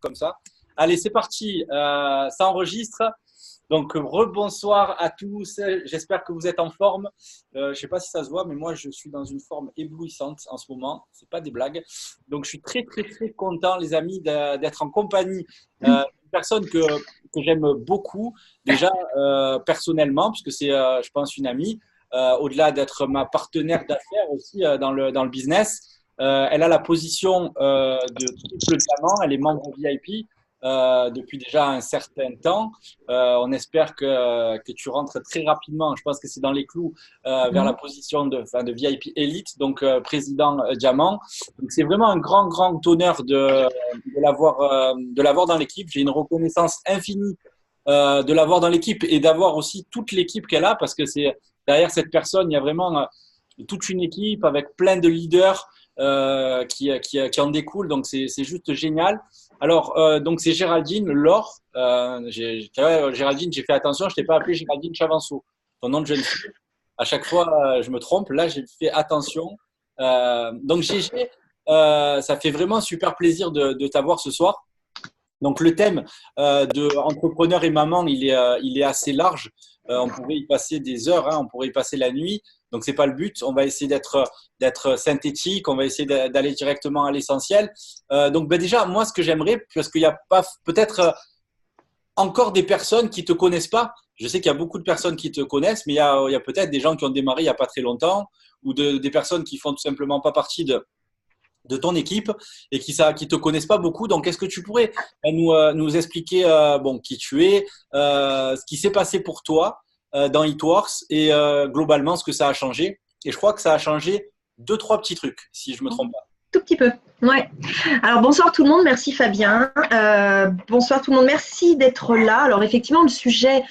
comme ça. Allez, c'est parti. Ça enregistre. Donc, rebonsoir à tous. J'espère que vous êtes en forme. Je ne sais pas si ça se voit, mais moi, je suis dans une forme éblouissante en ce moment. C'est pas des blagues. Donc, je suis très, très, très content, les amis, d'être en compagnie d'une personne que j'aime beaucoup. Déjà, personnellement, puisque c'est, je pense, une amie. Au-delà d'être ma partenaire d'affaires aussi dans le business. Elle a la position de triple diamant. Elle est membre VIP depuis déjà un certain temps. On espère que tu rentres très rapidement. Je pense que c'est dans les clous vers la position de VIP Elite, donc président diamant. Donc c'est vraiment un grand, grand honneur de l'avoir dans l'équipe. J'ai une reconnaissance infinie de l'avoir dans l'équipe et d'avoir aussi toute l'équipe qu'elle a, parce que c'est derrière cette personne, il y a vraiment toute une équipe avec plein de leaders qui en découlent. Donc c'est juste génial. Alors, donc c'est Géraldine Laure. Géraldine, j'ai fait attention, je t'ai pas appelé Géraldine Chavanceau. Ton nom de jeune fille. À chaque fois, je me trompe. Là, j'ai fait attention. Donc, Gégé, ça fait vraiment super plaisir de t'avoir ce soir. Donc, le thème de entrepreneur et maman, il est assez large. On pourrait y passer des heures, hein, on pourrait y passer la nuit. Donc, c'est pas le but. On va essayer d'être synthétique. On va essayer d'aller directement à l'essentiel. Donc, ben déjà, moi, ce que j'aimerais, parce qu'il n'y a pas peut-être encore des personnes qui te connaissent pas. Je sais qu'il y a beaucoup de personnes qui te connaissent, mais il y a peut-être des gens qui ont démarré il n'y a pas très longtemps ou des personnes qui font tout simplement pas partie de ton équipe et qui te connaissent pas beaucoup. Donc, est-ce que tu pourrais nous expliquer bon, qui tu es, ce qui s'est passé pour toi dans It Works et globalement ce que ça a changé? Et je crois que ça a changé deux, trois petits trucs, si je me trompe pas. Tout petit peu. Ouais. Alors bonsoir tout le monde, merci Fabien. Bonsoir tout le monde, merci d'être là. Alors effectivement, le sujet,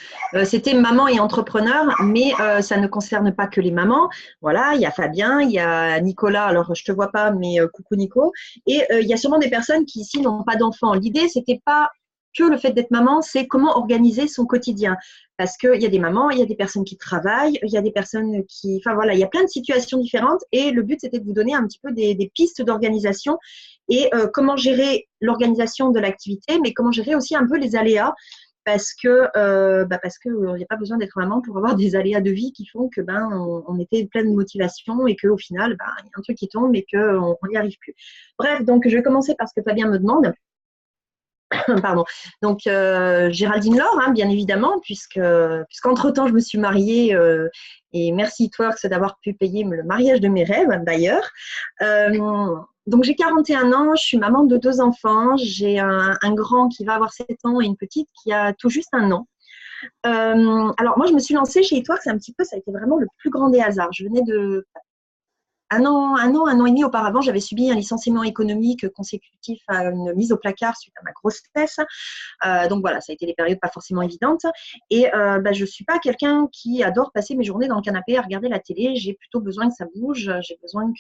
c'était maman et entrepreneur, mais ça ne concerne pas que les mamans. Voilà, il y a Fabien, il y a Nicolas, alors je te vois pas, mais coucou Nico. Et il y a sûrement des personnes qui ici n'ont pas d'enfants. L'idée, c'était pas que le fait d'être maman, c'est comment organiser son quotidien. Parce qu'il y a des mamans, il y a des personnes qui travaillent, il y a des personnes qui… Enfin voilà, il y a plein de situations différentes et le but, c'était de vous donner un petit peu des pistes d'organisation et comment gérer l'organisation de l'activité, mais comment gérer aussi un peu les aléas parce que il n'y a pas besoin d'être maman pour avoir des aléas de vie qui font que on était plein de motivation et qu'au final, il y a un truc qui tombe et qu'on n'y arrive plus. Bref, donc je vais commencer par ce que Fabien me demande. Pardon. Donc, Géraldine Laure, hein, bien évidemment, puisqu'entre-temps, je me suis mariée et merci It Works d'avoir pu payer le mariage de mes rêves, d'ailleurs. Donc, j'ai 41 ans, je suis maman de 2 enfants. J'ai un grand qui va avoir 7 ans et une petite qui a tout juste 1 an. Alors, moi, je me suis lancée chez It Works un petit peu, ça a été vraiment le plus grand des hasards. Je venais de… Un an et demi auparavant, j'avais subi un licenciement économique consécutif à une mise au placard suite à ma grossesse. Donc voilà, ça a été des périodes pas forcément évidentes. Et je ne suis pas quelqu'un qui adore passer mes journées dans le canapé à regarder la télé. J'ai plutôt besoin que ça bouge. J'ai besoin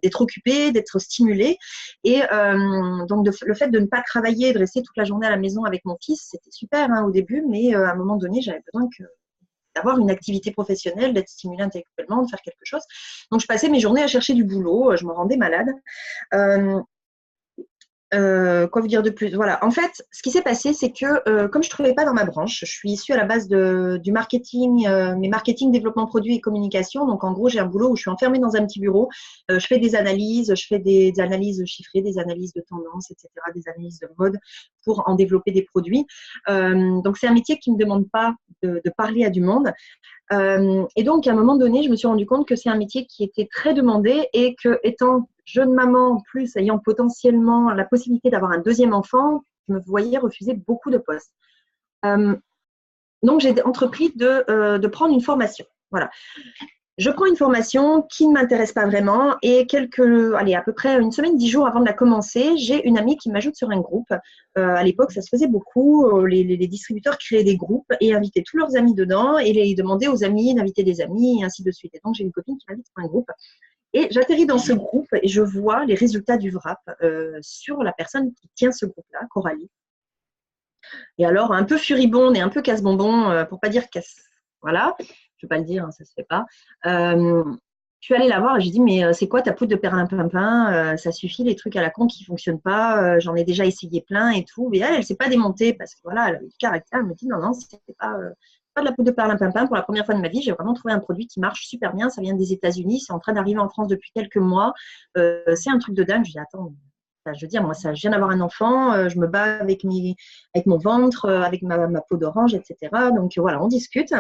d'être occupée, d'être stimulée. Et donc le fait de ne pas travailler, de rester toute la journée à la maison avec mon fils, c'était super au début, mais à un moment donné, j'avais besoin d'avoir une activité professionnelle, d'être stimulée intellectuellement, de faire quelque chose. Donc, je passais mes journées à chercher du boulot, je me rendais malade. Quoi vous dire de plus? Voilà. En fait, ce qui s'est passé, c'est que comme je ne trouvais pas dans ma branche, je suis issue à la base du marketing, mais marketing, développement produit et communication. Donc, en gros, j'ai un boulot où je suis enfermée dans un petit bureau. Je fais des analyses, je fais des analyses chiffrées, des analyses de tendance, etc., des analyses de mode pour en développer des produits. Donc, c'est un métier qui ne me demande pas de parler à du monde. Et donc, à un moment donné, je me suis rendu compte que c'est un métier qui était très demandé et que, étant jeune maman, en plus, ayant potentiellement la possibilité d'avoir un deuxième enfant, je me voyais refuser beaucoup de postes. Donc, j'ai entrepris de prendre une formation. Voilà. Je prends une formation qui ne m'intéresse pas vraiment et à peu près une semaine, 10 jours avant de la commencer, j'ai une amie qui m'ajoute sur un groupe. À l'époque, ça se faisait beaucoup. Les distributeurs créaient des groupes et invitaient tous leurs amis dedans et les demandaient aux amis d'inviter des amis et ainsi de suite. Et donc, j'ai une copine qui m'invite sur un groupe et j'atterris dans ce groupe et je vois les résultats du VRAP sur la personne qui tient ce groupe-là, Coralie. Et alors, un peu furibonde et un peu casse-bonbon, pour pas dire casse… Voilà. Je ne vais pas le dire, ça ne se fait pas. Je suis allée la voir et j'ai dit, mais c'est quoi ta poudre de perlimpinpin? Ça suffit, les trucs à la con qui ne fonctionnent pas. J'en ai déjà essayé plein et tout. Et elle ne s'est pas démontée parce que voilà, elle avait du caractère. Elle me dit, non, non, c'était pas de la poudre de perlimpinpin. Pour la première fois de ma vie, j'ai vraiment trouvé un produit qui marche super bien. Ça vient des États-Unis. C'est en train d'arriver en France depuis quelques mois. C'est un truc de dingue. Je dis, attends, je veux dire, moi, ça, je viens d'avoir un enfant. Je me bats avec mon ventre, avec ma peau d'orange, etc. Donc voilà, on discute.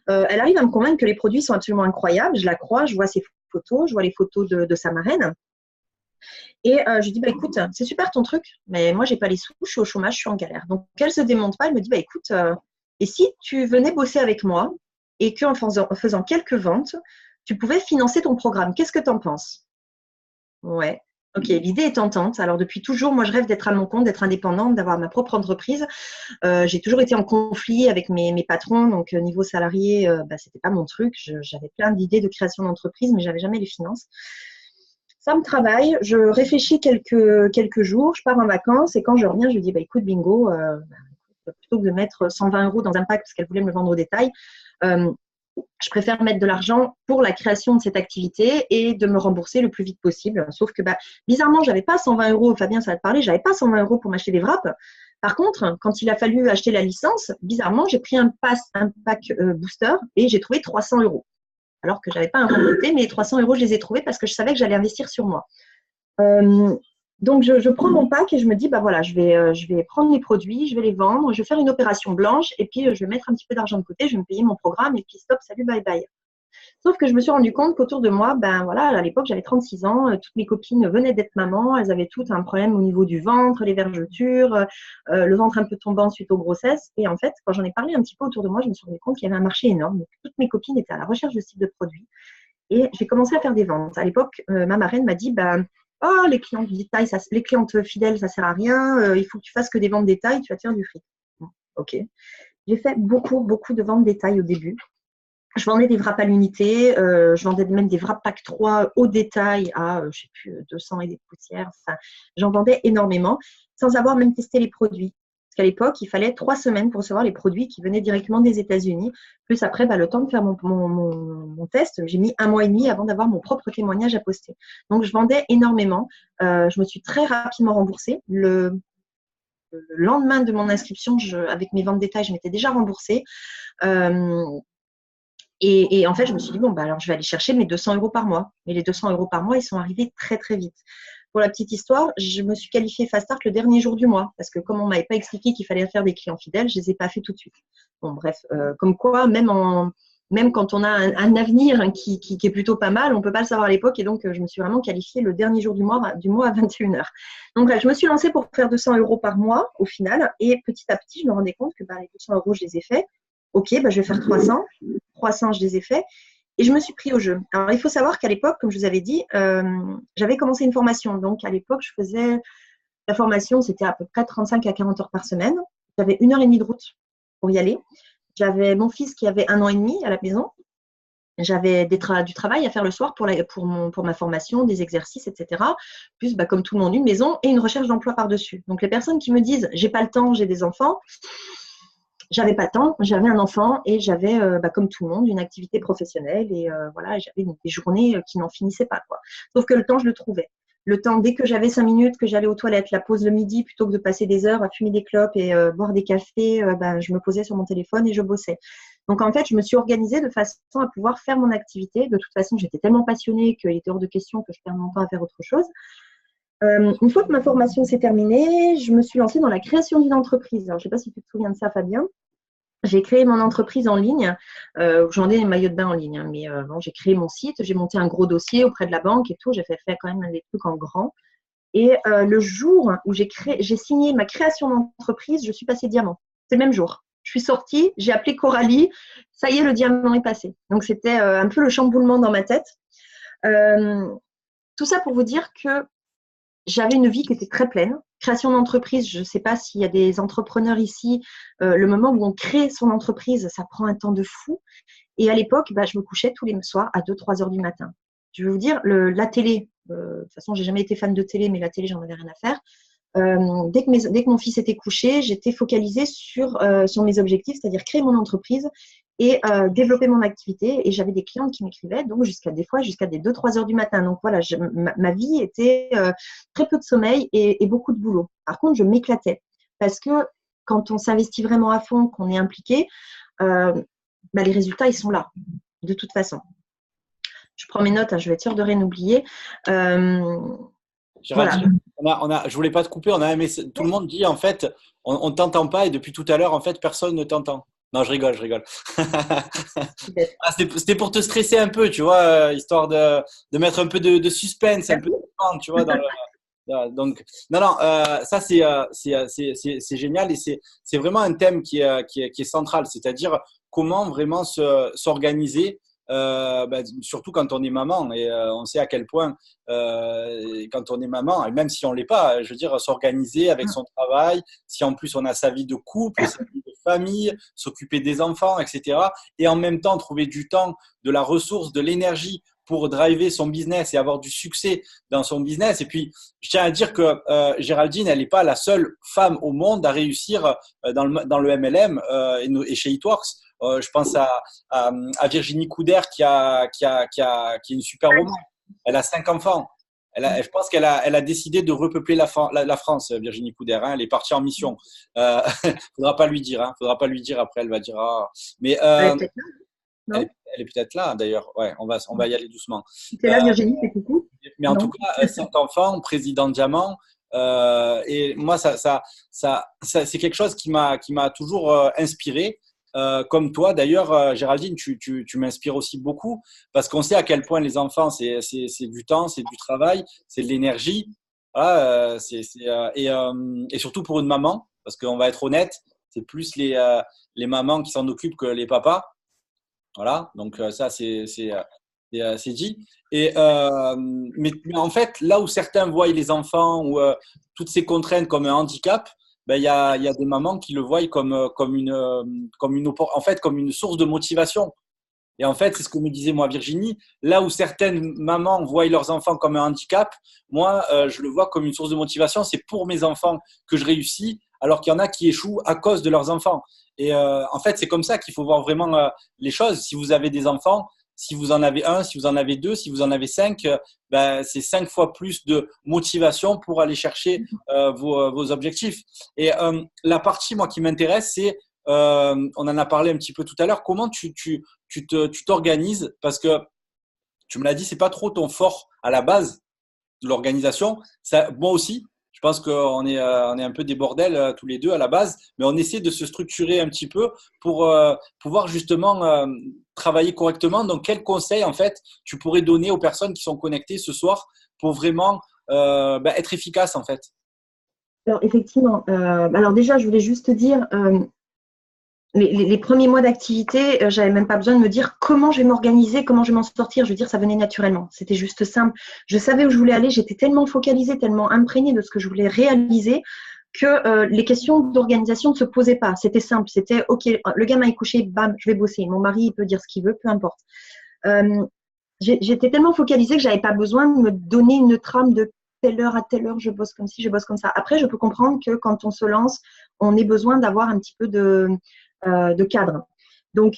Elle arrive à me convaincre que les produits sont absolument incroyables. Je la crois, je vois ses photos, je vois les photos de sa marraine. Et je lui dis, bah, écoute, c'est super ton truc, mais moi, j'ai pas les sous, je suis au chômage, je suis en galère. Donc, elle se démonte pas, elle me dit, bah, écoute, et si tu venais bosser avec moi et qu'en faisant quelques ventes, tu pouvais financer ton programme, qu'est-ce que tu en penses? Ouais. Ok, l'idée est tentante. Alors, depuis toujours, moi, je rêve d'être à mon compte, d'être indépendante, d'avoir ma propre entreprise. J'ai toujours été en conflit avec mes patrons, donc niveau salarié, bah, c'était pas mon truc. J'avais plein d'idées de création d'entreprise, mais j'avais jamais les finances. Ça me travaille, je réfléchis quelques jours, je pars en vacances et quand je reviens, je lui dis bah, écoute, bingo, plutôt que de mettre 120 € dans un pack parce qu'elle voulait me le vendre au détail, je préfère mettre de l'argent pour la création de cette activité et de me rembourser le plus vite possible. Sauf que bah, bizarrement, je n'avais pas 120 €, Fabien, ça va te parler, je n'avais pas 120 € pour m'acheter des wraps. Par contre, quand il a fallu acheter la licence, bizarrement, j'ai pris un pack booster et j'ai trouvé 300 €. Alors que je n'avais pas un rang côté, mais les 300 €, je les ai trouvés parce que je savais que j'allais investir sur moi. Donc, je prends mon pack et je me dis, bah voilà, je vais prendre les produits, je vais les vendre, je vais faire une opération blanche et puis je vais mettre un petit peu d'argent de côté, je vais me payer mon programme et puis stop, salut, bye bye. Sauf que je me suis rendu compte qu'autour de moi, ben voilà, à l'époque, j'avais 36 ans, toutes mes copines venaient d'être mamans, elles avaient toutes un problème au niveau du ventre, les vergetures, le ventre un peu tombant suite aux grossesses. Et en fait, quand j'en ai parlé un petit peu autour de moi, je me suis rendu compte qu'il y avait un marché énorme. Donc, toutes mes copines étaient à la recherche de ce type de produits. Et j'ai commencé à faire des ventes. À l'époque, ma marraine m'a dit, ben, oh, les clientes détail, les clientes fidèles, ça sert à rien, il faut que tu fasses que des ventes détail, tu vas te faire du fric. Bon, ok. J'ai fait beaucoup de ventes détail au début. Je vendais des wraps à l'unité, je vendais même des wraps pack 3 au détail à, je ne sais plus, 200 et des poussières. Enfin, j'en vendais énormément sans avoir même testé les produits. Parce qu'à l'époque, il fallait 3 semaines pour recevoir les produits qui venaient directement des États-Unis. Plus après, bah, le temps de faire mon test, j'ai mis 1 mois et demi avant d'avoir mon propre témoignage à poster. Donc, je vendais énormément. Je me suis très rapidement remboursée. Le lendemain de mon inscription, avec mes ventes détail, je m'étais déjà remboursée. Et en fait, je me suis dit, bon, bah, alors je vais aller chercher mes 200 € par mois. Mais les 200 € par mois, ils sont arrivés très, très vite. Pour la petite histoire, je me suis qualifiée Fast Start le dernier jour du mois. Parce que comme on ne m'avait pas expliqué qu'il fallait faire des clients fidèles, je ne les ai pas fait tout de suite. Bon, bref, comme quoi, même quand on a un avenir qui est plutôt pas mal, on ne peut pas le savoir à l'époque. Et donc, je me suis vraiment qualifiée le dernier jour du mois à 21 h. Donc, bref, je me suis lancée pour faire 200 € par mois au final. Et petit à petit, je me rendais compte que bah, les 200 €, je les ai faits. Ok, bah, je vais faire 300. 300, je les ai faits. Et je me suis pris au jeu. Alors, il faut savoir qu'à l'époque, comme je vous avais dit, j'avais commencé une formation. Donc, à l'époque, je faisais la formation, c'était à peu près 35 à 40 heures par semaine. J'avais 1 h 30 de route pour y aller. J'avais mon fils qui avait 1 an et demi à la maison. J'avais du travail à faire le soir pour ma formation, des exercices, etc. Plus, bah, comme tout le monde, une maison et une recherche d'emploi par-dessus. Donc, les personnes qui me disent « j'ai pas le temps, j'ai des enfants », j'avais pas de temps, j'avais un enfant et j'avais, comme tout le monde, une activité professionnelle et voilà, j'avais des journées qui n'en finissaient pas, quoi. Sauf que le temps, je le trouvais. Le temps, dès que j'avais 5 minutes, que j'allais aux toilettes, la pause le midi, plutôt que de passer des heures à fumer des clopes et boire des cafés, je me posais sur mon téléphone et je bossais. Donc, en fait, je me suis organisée de façon à pouvoir faire mon activité. De toute façon, j'étais tellement passionnée qu'il était hors de question que je perde mon temps à faire autre chose. Une fois que ma formation s'est terminée, je me suis lancée dans la création d'une entreprise. Alors, je ne sais pas si tu te souviens de ça, Fabien. J'ai créé mon entreprise en ligne. Je vendais des maillots de bain en ligne. Hein, mais bon, j'ai créé mon site, j'ai monté un gros dossier auprès de la banque et tout. J'ai fait quand même des trucs en grand. Et le jour où j'ai signé ma création d'entreprise, je suis passée diamant. C'est le même jour. Je suis sortie, j'ai appelé Coralie. Ça y est, le diamant est passé. Donc, c'était un peu le chamboulement dans ma tête. Tout ça pour vous dire que j'avais une vie qui était très pleine. Création d'entreprise, je ne sais pas s'il y a des entrepreneurs ici, le moment où on crée son entreprise, ça prend un temps de fou. Et à l'époque, je me couchais tous les soirs à 2-3 heures du matin. Je vais vous dire, la télé, de toute façon, j'ai jamais été fan de télé, mais la télé, j'en avais rien à faire. Dès que mon fils était couché, j'étais focalisée sur mes objectifs, c'est-à-dire créer mon entreprise et développer mon activité. Et j'avais des clientes qui m'écrivaient, donc jusqu'à des 2-3 heures du matin. Donc voilà, ma vie était très peu de sommeil et beaucoup de boulot. Par contre, je m'éclatais parce que quand on s'investit vraiment à fond, qu'on est impliqué, les résultats, ils sont là, de toute façon. Je prends mes notes, hein, je vais être sûre de rien oublier. Géraldine, je voulais pas te couper, tout le monde dit en fait, on ne t'entend pas et depuis tout à l'heure, en fait, personne ne t'entend. Non, je rigole. C'était pour te stresser un peu, tu vois, histoire de mettre un peu de suspense, un peu de fun, tu vois, donc, non, ça c'est génial et c'est vraiment un thème qui est central, c'est-à-dire comment vraiment s'organiser, surtout quand on est maman et on sait à quel point quand on est maman, et même si on l'est pas, je veux dire, s'organiser avec son travail, si en plus on a sa vie de couple, sa vie de famille, s'occuper des enfants, etc. Et en même temps trouver du temps, de la ressource, de l'énergie pour driver son business et avoir du succès dans son business. Et puis, je tiens à dire que Géraldine, elle n'est pas la seule femme au monde à réussir dans le MLM et chez It Works. Je pense à Virginie Couder qui est une super woman. Elle a 5 enfants. Je pense qu'elle a décidé de repeupler la France, Virginie Couder. Hein. Elle est partie en mission. Faudra pas lui dire. Hein. Faudra pas lui dire. Après, elle va dire. Ah. Mais elle est peut-être là, d'ailleurs. Ouais, on va y aller doucement. C'est là, Virginie, c'est coucou. Mais en tout cas, 5 enfants, président diamant. Et moi, ça c'est quelque chose qui m'a toujours inspiré. Comme toi, d'ailleurs, Géraldine, tu m'inspires aussi beaucoup parce qu'on sait à quel point les enfants, c'est du temps, c'est du travail, c'est de l'énergie. Voilà, et surtout pour une maman, parce qu'on va être honnête, c'est plus les mamans qui s'en occupent que les papas. Voilà, donc ça, c'est dit. Mais en fait, là où certains voient les enfants ou toutes ces contraintes comme un handicap, il y a des mamans qui le voient comme une source de motivation. Et en fait, c'est ce que me disait moi Virginie. Là où certaines mamans voient leurs enfants comme un handicap, moi, je le vois comme une source de motivation. C'est pour mes enfants que je réussis, alors qu'il y en a qui échouent à cause de leurs enfants. Et en fait, c'est comme ça qu'il faut voir vraiment les choses. Si vous avez des enfants, si vous en avez un, si vous en avez deux, si vous en avez 5, c'est 5 fois plus de motivation pour aller chercher vos objectifs. Et la partie, moi, qui m'intéresse, c'est, on en a parlé un petit peu tout à l'heure, comment tu t'organises, parce que tu me l'as dit, c'est pas trop ton fort à la base de l'organisation. Moi aussi, je pense qu'on est un peu des bordels tous les deux à la base, mais on essaie de se structurer un petit peu pour pouvoir justement travailler correctement. Donc, quels conseils, en fait, tu pourrais donner aux personnes qui sont connectées ce soir pour vraiment être efficaces, en fait? Alors, effectivement. Alors déjà, je voulais juste te dire, les premiers mois d'activité, j'avais même pas besoin de me dire comment je vais m'organiser, comment je vais m'en sortir. Je veux dire, ça venait naturellement. C'était juste simple. Je savais où je voulais aller. J'étais tellement focalisée, tellement imprégnée de ce que je voulais réaliser que les questions d'organisation ne se posaient pas. C'était simple. C'était OK, le gamin est couché, bam, je vais bosser. Mon mari, il peut dire ce qu'il veut, peu importe. J'étais tellement focalisée que j'avais pas besoin de me donner une trame de telle heure à telle heure, je bosse comme ci, je bosse comme ça. Après, je peux comprendre que quand on se lance, on ait besoin d'avoir un petit peu de cadre. Donc,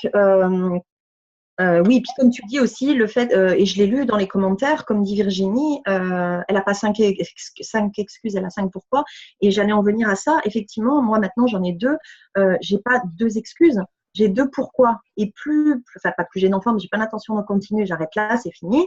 oui, puis comme tu dis aussi, le fait, et je l'ai lu dans les commentaires, comme dit Virginie, elle n'a pas 5 excuses, elle a 5 pourquoi. Et j'allais en venir à ça. Effectivement, moi maintenant, j'en ai 2. J'ai pas 2 excuses, j'ai 2 pourquoi. Et pas plus j'ai d'enfants, mais j'ai pas l'intention de continuer, j'arrête là, c'est fini.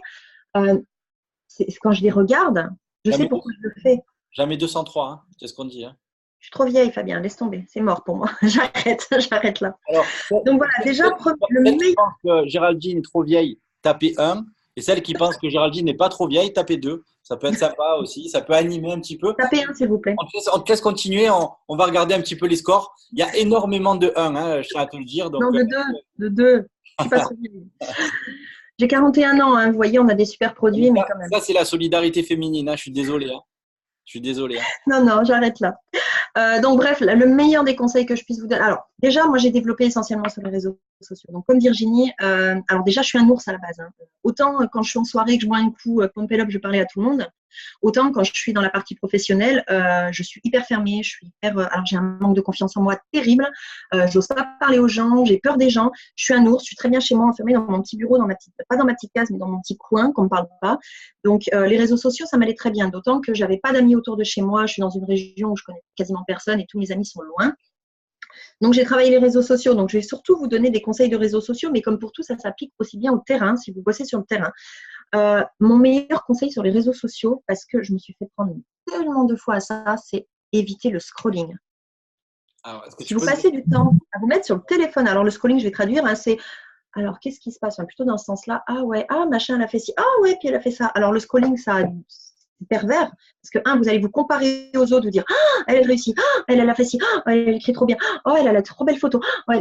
Quand je les regarde, je sais pourquoi je le fais. Jamais 203, hein, c'est ce qu'on dit. Hein. Je suis trop vieille, Fabien, laisse tomber, c'est mort pour moi. J'arrête là. Alors, donc voilà, déjà, le mec qui pense que Géraldine est trop vieille, tapez 1. Et celle qui pense que Géraldine n'est pas trop vieille, tapez 2. Ça peut être sympa aussi, ça peut animer un petit peu. Tapez 1, s'il vous plaît. On te laisse continuer, on va regarder un petit peu les scores. Il y a énormément de 1, hein, je tiens à te le dire. Donc, non, de 2. Je suis pas trop vieille. J'ai 41 ans, hein, vous voyez, on a des super produits, mais quand même. Ça, c'est la solidarité féminine, hein, je suis désolé. Hein. Je suis désolé. Hein. Non, j'arrête là. Donc, bref, le meilleur des conseils que je puisse vous donner. Alors, Déjà, moi, j'ai développé essentiellement sur les réseaux sociaux. Donc, comme Virginie, alors déjà, je suis un ours à la base. Hein. Autant quand je suis en soirée, que je bois un coup, pump it up, je parlais à tout le monde. Autant quand je suis dans la partie professionnelle, je suis hyper fermée. Je suis hyper, alors, j'ai un manque de confiance en moi terrible. J'ose pas parler aux gens. J'ai peur des gens. Je suis un ours. Je suis très bien chez moi, enfermée dans mon petit bureau, pas dans ma petite case, mais dans mon petit coin, qu'on ne me parle pas. Donc, les réseaux sociaux, ça m'allait très bien. D'autant que j'avais pas d'amis autour de chez moi. Je suis dans une région où je connais quasiment personne et tous mes amis sont loin. Donc, j'ai travaillé les réseaux sociaux. Donc, je vais surtout vous donner des conseils de réseaux sociaux, mais comme pour tout, ça s'applique aussi bien au terrain, si vous bossez sur le terrain. Mon meilleur conseil sur les réseaux sociaux, parce que je me suis fait prendre tellement de fois à ça, c'est éviter le scrolling. Alors, si vous passez du temps à vous mettre sur le téléphone, alors le scrolling, je vais traduire, hein, c'est alors qu'est-ce qui se passe? Plutôt dans ce sens-là. Ah ouais, ah machin, elle a fait ci. Ah ouais, puis elle a fait ça. Alors le scrolling, ça c'est pervers. Parce que, vous allez vous comparer aux autres, vous dire ah, elle réussit, ah, elle a fait ci, ah, elle écrit trop bien, oh, elle a la trop belle photo. Oh,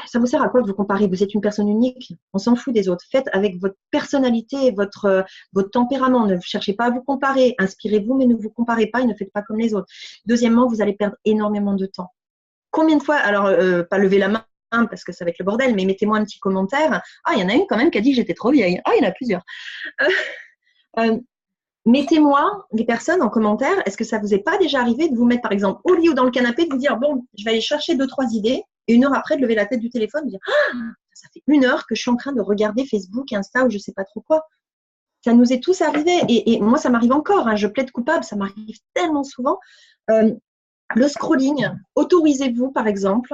ça vous sert à quoi de vous comparer? Vous êtes une personne unique. On s'en fout des autres. Faites avec votre personnalité, votre tempérament. Ne cherchez pas à vous comparer. Inspirez-vous, mais ne vous comparez pas et ne faites pas comme les autres. Deuxièmement, vous allez perdre énormément de temps. Combien de fois, alors pas lever la main parce que ça va être le bordel, mais mettez-moi un petit commentaire. Ah, il y en a une quand même qui a dit que j'étais trop vieille. Ah, il y en a plusieurs. Mettez-moi les personnes en commentaire. Est-ce que ça vous est pas déjà arrivé de vous mettre, par exemple, au lit ou dans le canapé, de vous dire, bon, je vais aller chercher 2-3 idées, et une heure après, de lever la tête du téléphone, de dire, ah, ça fait 1 heure que je suis en train de regarder Facebook, Insta ou je sais pas trop quoi. Ça nous est tous arrivé, et moi, ça m'arrive encore. Hein, je plaide coupable, ça m'arrive tellement souvent. Le scrolling, autorisez-vous, par exemple,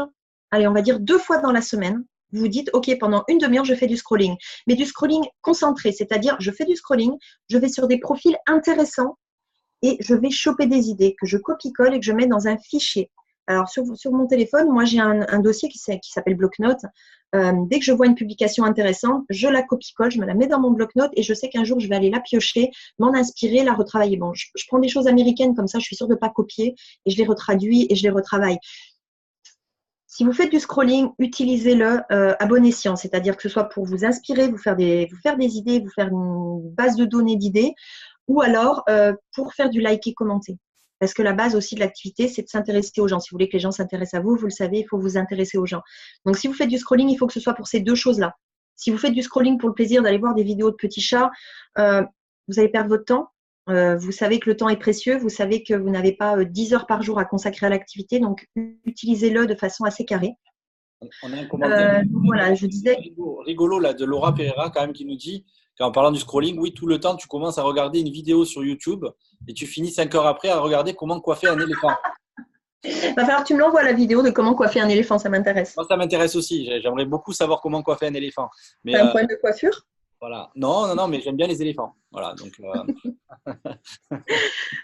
allez, on va dire 2 fois dans la semaine, vous dites, OK, pendant une demi-heure, je fais du scrolling. Mais du scrolling concentré, c'est-à-dire, je fais du scrolling, je vais sur des profils intéressants et je vais choper des idées que je copie-colle et que je mets dans un fichier. Alors, sur mon téléphone, moi, j'ai un dossier qui s'appelle bloc-notes. Dès que je vois une publication intéressante, je la copie-colle, je me la mets dans mon bloc-notes et je sais qu'un jour, je vais aller la piocher, m'en inspirer, la retravailler. Bon, je prends des choses américaines comme ça, je suis sûre de ne pas copier et je les retraduis et je les retravaille. Si vous faites du scrolling, utilisez-le à bon escient, c'est-à-dire que ce soit pour vous inspirer, vous faire des idées, vous faire une base de données d'idées, ou alors pour faire du liker, commenter. Parce que la base aussi de l'activité, c'est de s'intéresser aux gens. Si vous voulez que les gens s'intéressent à vous, vous le savez, il faut vous intéresser aux gens. Donc, si vous faites du scrolling, il faut que ce soit pour ces deux choses-là. Si vous faites du scrolling pour le plaisir d'aller voir des vidéos de petits chats, vous allez perdre votre temps. Vous savez que le temps est précieux, vous savez que vous n'avez pas 10 heures par jour à consacrer à l'activité, donc utilisez-le de façon assez carrée. On a un commentaire voilà, je disais rigolo là, de Laura Pereira quand même qui nous dit qu'en parlant du scrolling, oui, tout le temps, tu commences à regarder une vidéo sur YouTube et tu finis 5 heures après à regarder comment coiffer un éléphant. Il va falloir que tu me l'envoies la vidéo de comment coiffer un éléphant, ça m'intéresse. Moi, ça m'intéresse aussi. J'aimerais beaucoup savoir comment coiffer un éléphant. Mais, t'as un problème de coiffure? Voilà. Non, mais j'aime bien les éléphants. Voilà, donc,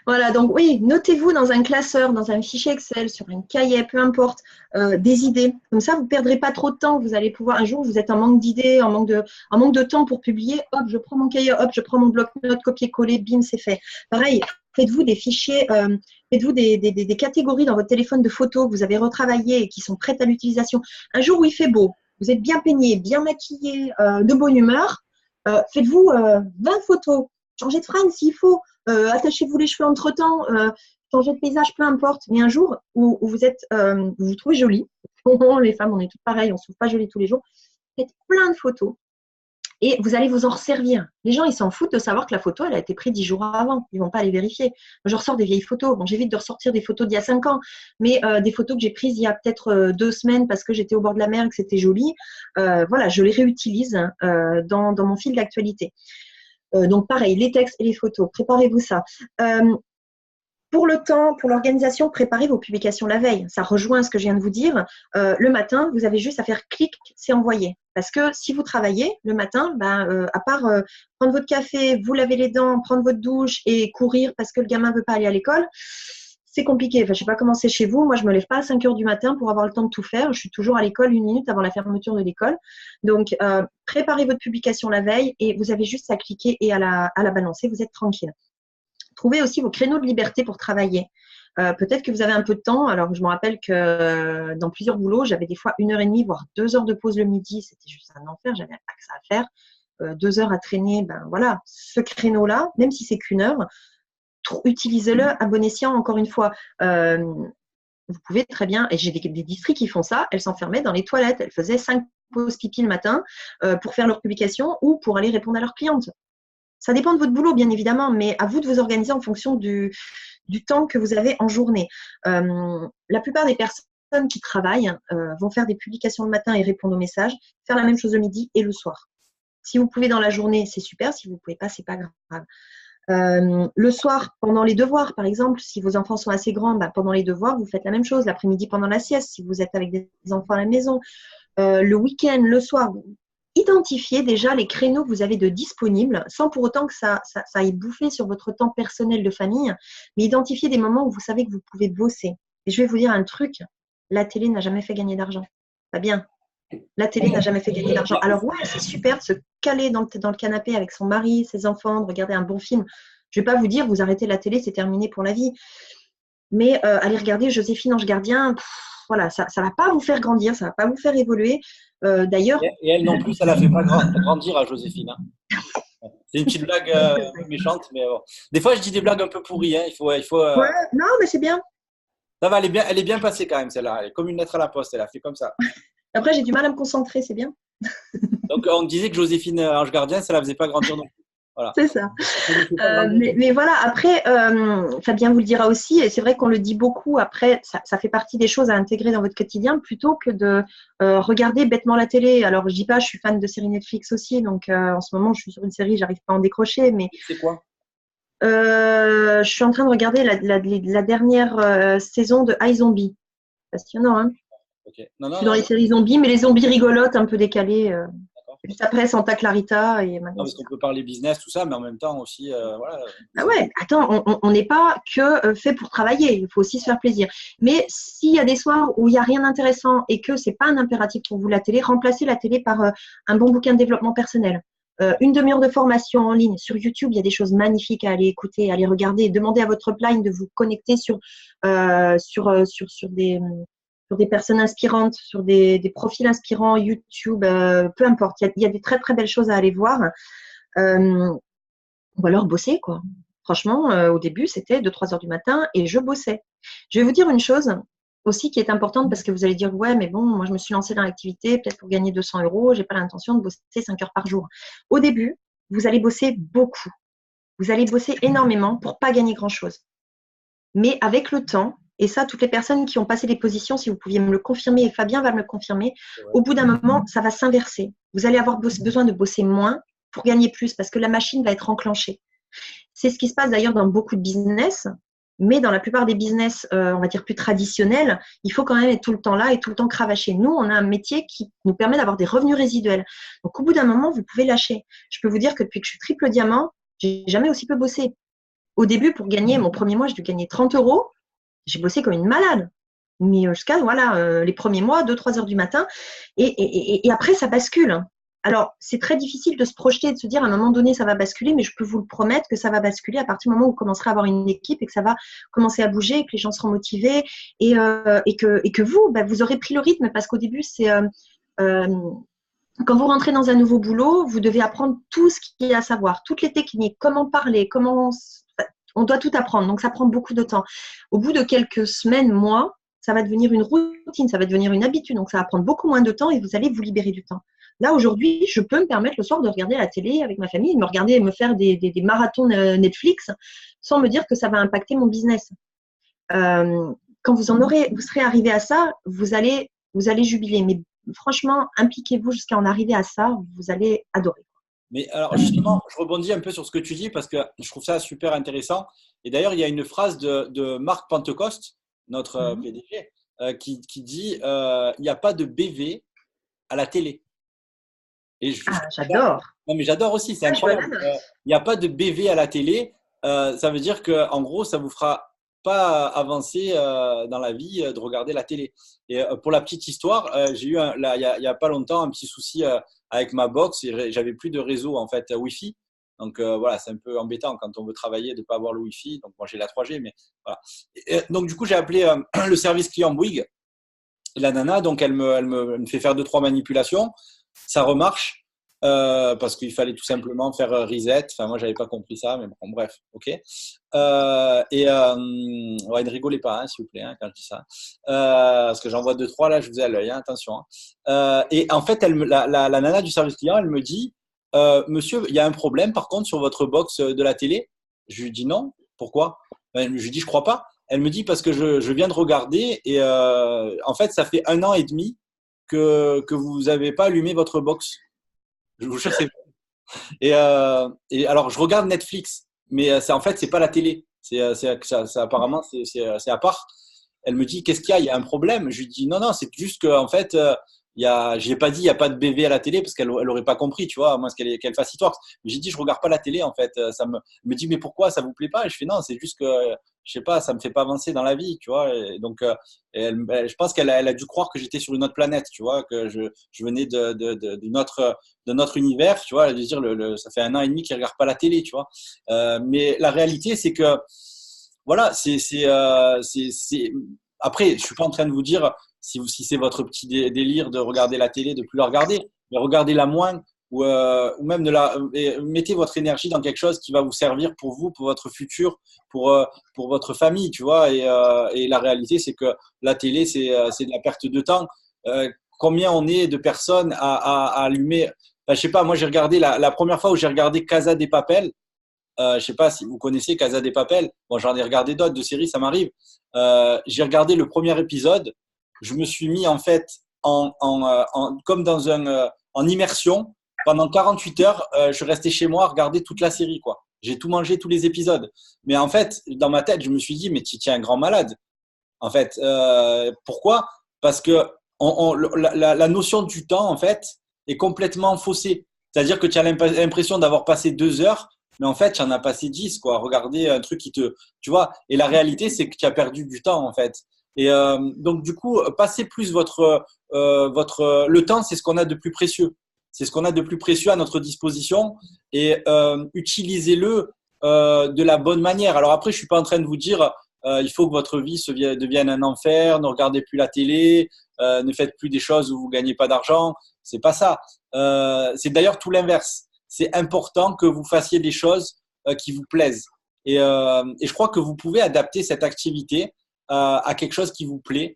voilà, donc oui, notez-vous dans un classeur, dans un fichier Excel, sur un cahier, peu importe, des idées. Comme ça, vous ne perdrez pas trop de temps. Vous allez pouvoir, un jour, vous êtes en manque d'idées, en manque de temps pour publier. Hop, je prends mon cahier, hop, je prends mon bloc-notes, copier-coller, bim, c'est fait. Pareil, faites-vous des fichiers, faites-vous des catégories dans votre téléphone de photos que vous avez retravaillées et qui sont prêtes à l'utilisation. Un jour où il fait beau, vous êtes bien peigné, bien maquillé, de bonne humeur, faites-vous 20 photos. Changez de fringue s'il faut, attachez-vous les cheveux entre-temps, changez de paysage, peu importe. Mais un jour où vous êtes, vous vous trouvez jolie, les femmes, on est toutes pareilles, on ne se trouve pas jolie tous les jours, faites plein de photos et vous allez vous en resservir. Les gens, ils s'en foutent de savoir que la photo, elle a été prise 10 jours avant. Ils ne vont pas aller vérifier. Moi, je ressors des vieilles photos. Bon, j'évite de ressortir des photos d'il y a 5 ans, mais des photos que j'ai prises il y a peut-être 2 semaines parce que j'étais au bord de la mer et que c'était joli. Voilà, je les réutilise dans mon fil d'actualité. Donc, pareil, les textes et les photos, préparez-vous ça. Pour le temps, pour l'organisation, préparez vos publications la veille. Ça rejoint ce que je viens de vous dire. Le matin, vous avez juste à faire clic, c'est envoyé. Parce que si vous travaillez le matin, à part prendre votre café, vous laver les dents, prendre votre douche et courir parce que le gamin ne veut pas aller à l'école, c'est compliqué. Enfin, je ne sais pas comment c'est chez vous. Moi, je ne me lève pas à 5 heures du matin pour avoir le temps de tout faire. Je suis toujours à l'école 1 minute avant la fermeture de l'école. Donc, préparez votre publication la veille et vous avez juste à cliquer et à la balancer. Vous êtes tranquille. Trouvez aussi vos créneaux de liberté pour travailler. Peut-être que vous avez un peu de temps. Alors, je me rappelle que dans plusieurs boulots, j'avais des fois 1h30, voire 2 heures de pause le midi. C'était juste un enfer. J'avais pas que ça à faire. 2 heures à traîner. Ben voilà, ce créneau-là, même si c'est qu'1 heure, utilisez-le à bon escient. Encore une fois, vous pouvez très bien, et j'ai des districts qui font ça, elles s'enfermaient dans les toilettes, elles faisaient 5 pauses pipi le matin pour faire leur publication ou pour aller répondre à leurs clientes. Ça dépend de votre boulot, bien évidemment, mais à vous de vous organiser en fonction du temps que vous avez en journée. La plupart des personnes qui travaillent vont faire des publications le matin et répondre aux messages, faire la même chose le midi et le soir. Si vous pouvez dans la journée, c'est super. Si vous ne pouvez pas, c'est pas grave. Le soir, pendant les devoirs, par exemple, si vos enfants sont assez grands, pendant les devoirs, vous faites la même chose. L'après-midi, pendant la sieste, si vous êtes avec des enfants à la maison. Le week-end, le soir, identifiez déjà les créneaux que vous avez de disponibles, sans pour autant que ça aille bouffer sur votre temps personnel de famille, mais identifiez des moments où vous savez que vous pouvez bosser. Et je vais vous dire un truc, la télé n'a jamais fait gagner d'argent. Pas bien. La télé n'a jamais fait gagner d'argent. Alors ouais, c'est super de se caler dans le canapé avec son mari, ses enfants, de regarder un bon film. Je ne vais pas vous dire, vous arrêtez la télé, c'est terminé pour la vie. Mais allez regarder Joséphine Ange Gardien, voilà, ça ne va pas vous faire grandir, ça ne va pas vous faire évoluer. D'ailleurs. Et elle non plus, ça ne la fait pas grandir à Joséphine. Hein. C'est une petite blague méchante, mais bon. Des fois, je dis des blagues un peu pourries. Hein. Il faut, ouais, non, mais c'est bien. Ça va, elle est bien passée quand même, celle-là. Elle est comme une lettre à la poste, elle a fait comme ça. Après, j'ai du mal à me concentrer, c'est bien. Donc, on disait que Joséphine Ange Gardien, ça ne la faisait pas grandir non plus. Voilà. C'est ça. Mais voilà, après, Fabien vous le dira aussi, et c'est vrai qu'on le dit beaucoup, après, ça fait partie des choses à intégrer dans votre quotidien, plutôt que de regarder bêtement la télé. Alors, je dis pas, je suis fan de séries Netflix aussi, donc en ce moment, je suis sur une série, j'arrive pas à en décrocher. Mais c'est quoi? Je suis en train de regarder la dernière saison de iZombie. Passionnant, hein? Okay. Je suis dans les séries zombies, mais les zombies rigolotes, un peu décalées. Juste après, Santa Clarita. Et non, parce qu'on peut parler business, tout ça, mais en même temps aussi, voilà. Ah ouais, attends, on n'est pas que fait pour travailler, il faut aussi se faire plaisir. Mais s'il y a des soirs où il n'y a rien d'intéressant et que ce n'est pas un impératif pour vous la télé, remplacez la télé par un bon bouquin de développement personnel. Une demi-heure de formation en ligne. Sur YouTube, il y a des choses magnifiques à aller écouter, à aller regarder. Demandez à votre upline de vous connecter sur des personnes inspirantes, sur des profils inspirants, YouTube, peu importe. Il y a des très, très belles choses à aller voir. Ou alors bosser, quoi. Franchement, au début, c'était 2-3 heures du matin et je bossais. Je vais vous dire une chose aussi qui est importante parce que vous allez dire, ouais, mais bon, moi, je me suis lancée dans l'activité peut-être pour gagner 200 €. Je n'ai pas l'intention de bosser 5 heures par jour. Au début, vous allez bosser beaucoup. Vous allez bosser énormément pour pas gagner grand-chose. Mais avec le temps, et ça, toutes les personnes qui ont passé des positions, si vous pouviez me le confirmer, et Fabien va me le confirmer, au bout d'un moment, ça va s'inverser. Vous allez avoir besoin de bosser moins pour gagner plus parce que la machine va être enclenchée. C'est ce qui se passe d'ailleurs dans beaucoup de business, mais dans la plupart des business, on va dire plus traditionnels, il faut quand même être tout le temps là et tout le temps cravacher. Nous, on a un métier qui nous permet d'avoir des revenus résiduels. Donc, au bout d'un moment, vous pouvez lâcher. Je peux vous dire que depuis que je suis triple diamant, j'ai jamais aussi peu bossé. Au début, pour gagner mon premier mois, j'ai dû gagner 30 €. J'ai bossé comme une malade. Mais jusqu'à les premiers mois, 2-3 heures du matin. Et après, ça bascule. Alors, c'est très difficile de se projeter et de se dire à un moment donné, ça va basculer, mais je peux vous le promettre que ça va basculer à partir du moment où vous commencerez à avoir une équipe et que ça va commencer à bouger, et que les gens seront motivés et que vous, vous aurez pris le rythme parce qu'au début, c'est quand vous rentrez dans un nouveau boulot, vous devez apprendre tout ce qu'il y a à savoir, toutes les techniques, comment parler, on doit tout apprendre. Donc, ça prend beaucoup de temps. Au bout de quelques semaines, mois, ça va devenir une routine, ça va devenir une habitude. Donc, ça va prendre beaucoup moins de temps et vous allez vous libérer du temps. Là, aujourd'hui, je peux me permettre le soir de regarder la télé avec ma famille, de me faire des marathons Netflix sans me dire que ça va impacter mon business. Quand vous serez arrivé à ça, vous allez jubiler. Mais franchement, impliquez-vous jusqu'à en arriver à ça, vous allez adorer. Mais alors justement, je rebondis un peu sur ce que tu dis parce que je trouve ça super intéressant. Et d'ailleurs, il y a une phrase de Marc Pentecoste, notre PDG, qui dit il n'y a pas de BV à la télé. Et j'adore. Non, mais j'adore aussi, c'est incroyable. Il n'y a pas de BV à la télé. Ça veut dire qu'en gros, ça ne vous fera pas avancer dans la vie de regarder la télé. Et pour la petite histoire, j'ai eu il y a pas longtemps un petit souci avec ma box et j'avais plus de réseau en fait Wi-Fi. Donc voilà, c'est un peu embêtant quand on veut travailler de ne pas avoir le Wi-Fi. Donc moi j'ai la 3G, mais voilà. Donc du coup j'ai appelé le service client Bouygues. Et la nana, donc elle me fait faire 2-3 manipulations. Ça remarche. parce qu'il fallait tout simplement faire reset. Enfin, moi, j'avais pas compris ça, mais bon, bref, ok. Ouais, ne rigolez pas, hein, s'il vous plaît, hein, quand je dis ça, parce que j'en vois deux trois là, je vous ai à l'œil, hein, attention. Hein. Et en fait, la nana du service client, elle me dit, Monsieur, il y a un problème, par contre, sur votre box de la télé. Je lui dis non. Pourquoi? Je lui dis je crois pas. Elle me dit parce que je viens de regarder et en fait, ça fait 1 an et demi que vous n'avez pas allumé votre box. Je vous jure, c'est et alors, je regarde Netflix, mais en fait, c'est pas la télé. Apparemment, c'est à part. Elle me dit, qu'est-ce qu'il y a? Il y a un problème. Je lui dis, non, non, c'est juste qu'en fait, j'ai pas dit, il n'y a pas de BV à la télé parce qu'elle aurait pas compris, tu vois, à moins qu'elle fasse It Works. Mais j'ai dit, je regarde pas la télé, en fait. Elle me dit, mais pourquoi ça vous plaît pas? Et je fais, non, c'est juste que, je sais pas, ça me fait pas avancer dans la vie, tu vois. Et donc, je pense elle a dû croire que j'étais sur une autre planète, tu vois, que je venais d'un autre univers, tu vois. Elle a dû dire, ça fait 1 an et demi qu'il regarde pas la télé, tu vois. Mais la réalité, c'est que, voilà, après, je suis pas en train de vous dire si c'est votre petit délire de regarder la télé, de plus la regarder, mais regardez-la moins ou même mettez votre énergie dans quelque chose qui va vous servir pour vous, pour votre futur, pour votre famille, tu vois. Et la réalité, c'est que la télé, c'est de la perte de temps. Combien on est de personnes à allumer? Enfin, je sais pas, moi j'ai regardé la première fois où j'ai regardé Casa de Papel. Je sais pas si vous connaissez Casa de Papel. Bon, j'en ai regardé d'autres de séries, ça m'arrive. J'ai regardé le premier épisode. Je me suis mis en fait comme en immersion. Pendant 48 heures, je suis resté chez moi à regarder toute la série, quoi. J'ai tout mangé, tous les épisodes. Mais en fait, dans ma tête, je me suis dit, mais tu es un grand malade. En fait, pourquoi? Parce que la notion du temps, en fait, est complètement faussée. C'est-à-dire que tu as l'impression d'avoir passé 2 heures, mais en fait, tu en as passé 10, quoi. Regarder un truc tu vois. Et la réalité, c'est que tu as perdu du temps, en fait. Et donc, du coup, passez plus le temps, c'est ce qu'on a de plus précieux. C'est ce qu'on a de plus précieux à notre disposition et utilisez-le de la bonne manière. Alors après, je suis pas en train de vous dire il faut que votre vie devienne un enfer, ne regardez plus la télé, ne faites plus des choses où vous gagnez pas d'argent. C'est pas ça. C'est d'ailleurs tout l'inverse. C'est important que vous fassiez des choses qui vous plaisent. Et je crois que vous pouvez adapter cette activité à quelque chose qui vous plaît.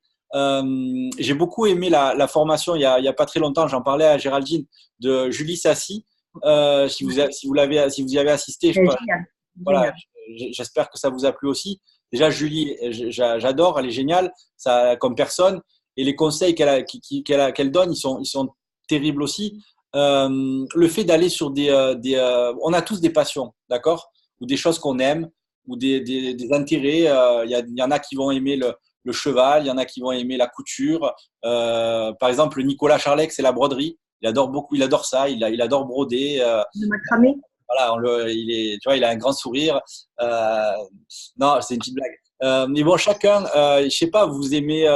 J'ai beaucoup aimé la formation il y a pas très longtemps. J'en parlais à Géraldine de Julie Sassi. Si vous y avez assisté, je sais pas, Génial. voilà, Génial. j'espère que ça vous a plu aussi. Déjà, Julie, j'adore, elle est géniale, ça, comme personne. Et les conseils qu'elle donne, ils sont terribles aussi. Le fait d'aller sur on a tous des passions, d'accord? Ou des choses qu'on aime, ou des intérêts. Il y en a qui vont aimer le cheval, il y en a qui vont aimer la couture. Par exemple, Nicolas Charlec, c'est la broderie. Il adore beaucoup, il adore ça, il adore broder. De macramé. Voilà, tu vois, il a un grand sourire. Euh, non, c'est une petite blague. Mais bon, chacun, je sais pas, vous aimez,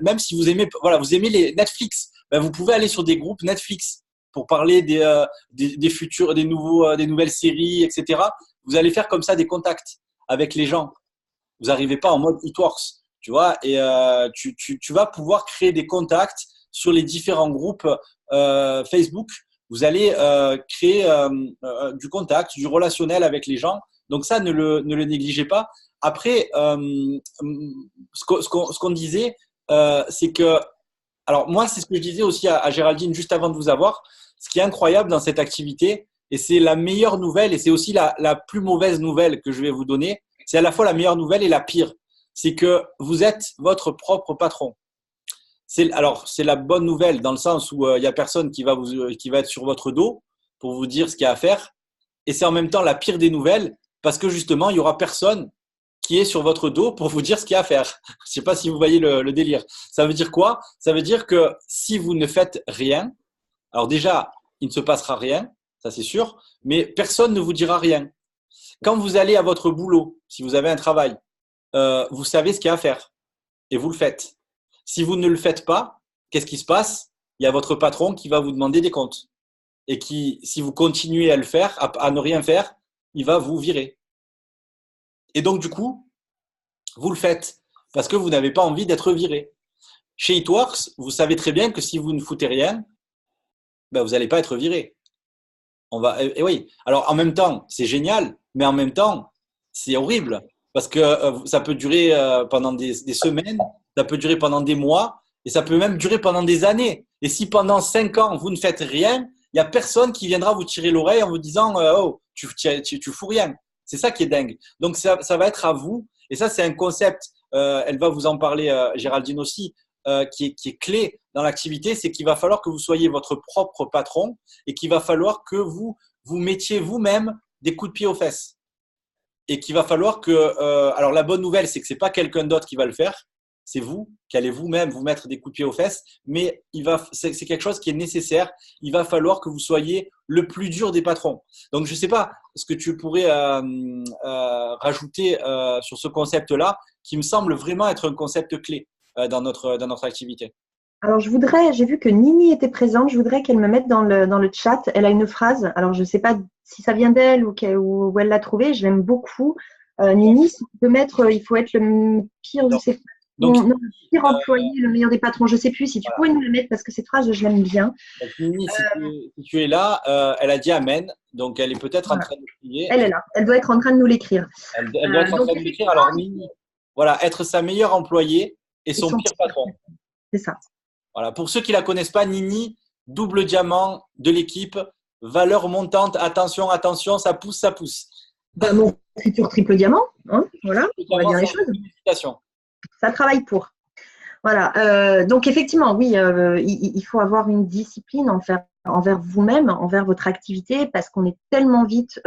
même si vous aimez, voilà, vous aimez les Netflix, ben vous pouvez aller sur des groupes Netflix pour parler des futurs, des nouvelles séries, etc. Vous allez faire comme ça des contacts avec les gens. Vous n'arrivez pas en mode It Works, tu vois, et tu vas pouvoir créer des contacts sur les différents groupes Facebook. Vous allez créer du contact, du relationnel avec les gens. Donc ça, ne le négligez pas. Après, ce qu'on disait, c'est que, alors moi, c'est ce que je disais aussi à Géraldine juste avant de vous avoir. Ce qui est incroyable dans cette activité, et c'est la meilleure nouvelle, et c'est aussi la plus mauvaise nouvelle que je vais vous donner, c'est à la fois la meilleure nouvelle et la pire. C'est que vous êtes votre propre patron. Alors, c'est la bonne nouvelle dans le sens où il y a personne qui va être sur votre dos pour vous dire ce qu'il y a à faire. Et c'est en même temps la pire des nouvelles parce que justement, il y aura personne qui est sur votre dos pour vous dire ce qu'il y a à faire. Je ne sais pas si vous voyez le délire. Ça veut dire quoi? Ça veut dire que si vous ne faites rien, alors déjà, il ne se passera rien, ça c'est sûr, mais personne ne vous dira rien. Quand vous allez à votre boulot, si vous avez un travail, vous savez ce qu'il y a à faire et vous le faites. Si vous ne le faites pas, qu'est-ce qui se passe? Il y a votre patron qui va vous demander des comptes et qui, si vous continuez à le faire, à ne rien faire, il va vous virer. Et donc, du coup, vous le faites parce que vous n'avez pas envie d'être viré. Chez It Works, vous savez très bien que si vous ne foutez rien, ben, vous n'allez pas être viré. Et oui. Alors, en même temps, c'est génial, mais en même temps, c'est horrible parce que ça peut durer pendant des semaines, ça peut durer pendant des mois et ça peut même durer pendant des années. Et si pendant 5 ans, vous ne faites rien, il n'y a personne qui viendra vous tirer l'oreille en vous disant oh, tu fous rien. C'est ça qui est dingue. Donc, ça va être à vous. Et ça, c'est un concept. Elle va vous en parler, Géraldine aussi, qui est clé dans l'activité. C'est qu'il va falloir que vous soyez votre propre patron et qu'il va falloir que vous mettiez vous-même des coups de pied aux fesses. Et qu'il va falloir que… alors, la bonne nouvelle, c'est que ce n'est pas quelqu'un d'autre qui va le faire. C'est vous qui allez vous-même vous mettre des coups de pied aux fesses. Mais c'est quelque chose qui est nécessaire. Il va falloir que vous soyez le plus dur des patrons. Donc, je ne sais pas ce que tu pourrais rajouter sur ce concept-là, qui me semble vraiment être un concept clé dans notre activité. Alors, j'ai vu que Nini était présente, je voudrais qu'elle me mette dans le chat. Elle a une phrase, alors je ne sais pas si ça vient d'elle ou elle l'a trouvée, je l'aime beaucoup. Nini, si tu peux mettre, il faut être le pire, je sais pas. Non, le pire employé, le meilleur des patrons, je ne sais plus. Si tu pouvais nous la mettre, parce que cette phrase, je l'aime bien. Donc, Nini, si tu es là, elle a dit Amen, donc elle est peut-être en train de prier. Elle est là, elle doit être en train de nous l'écrire. Elle doit être en train de l'écrire. Alors, Nini, voilà, être sa meilleure employée et son pire patron. C'est ça. Voilà. Pour ceux qui ne la connaissent pas, Nini, double diamant de l'équipe, valeur montante, attention, attention, ça pousse, ça pousse. Bah, mon futur triple diamant, hein, voilà, on va dire les choses. Félicitations. Ça travaille pour. Voilà, donc effectivement, oui, il faut avoir une discipline envers vous-même, envers votre activité, parce qu'on est tellement vite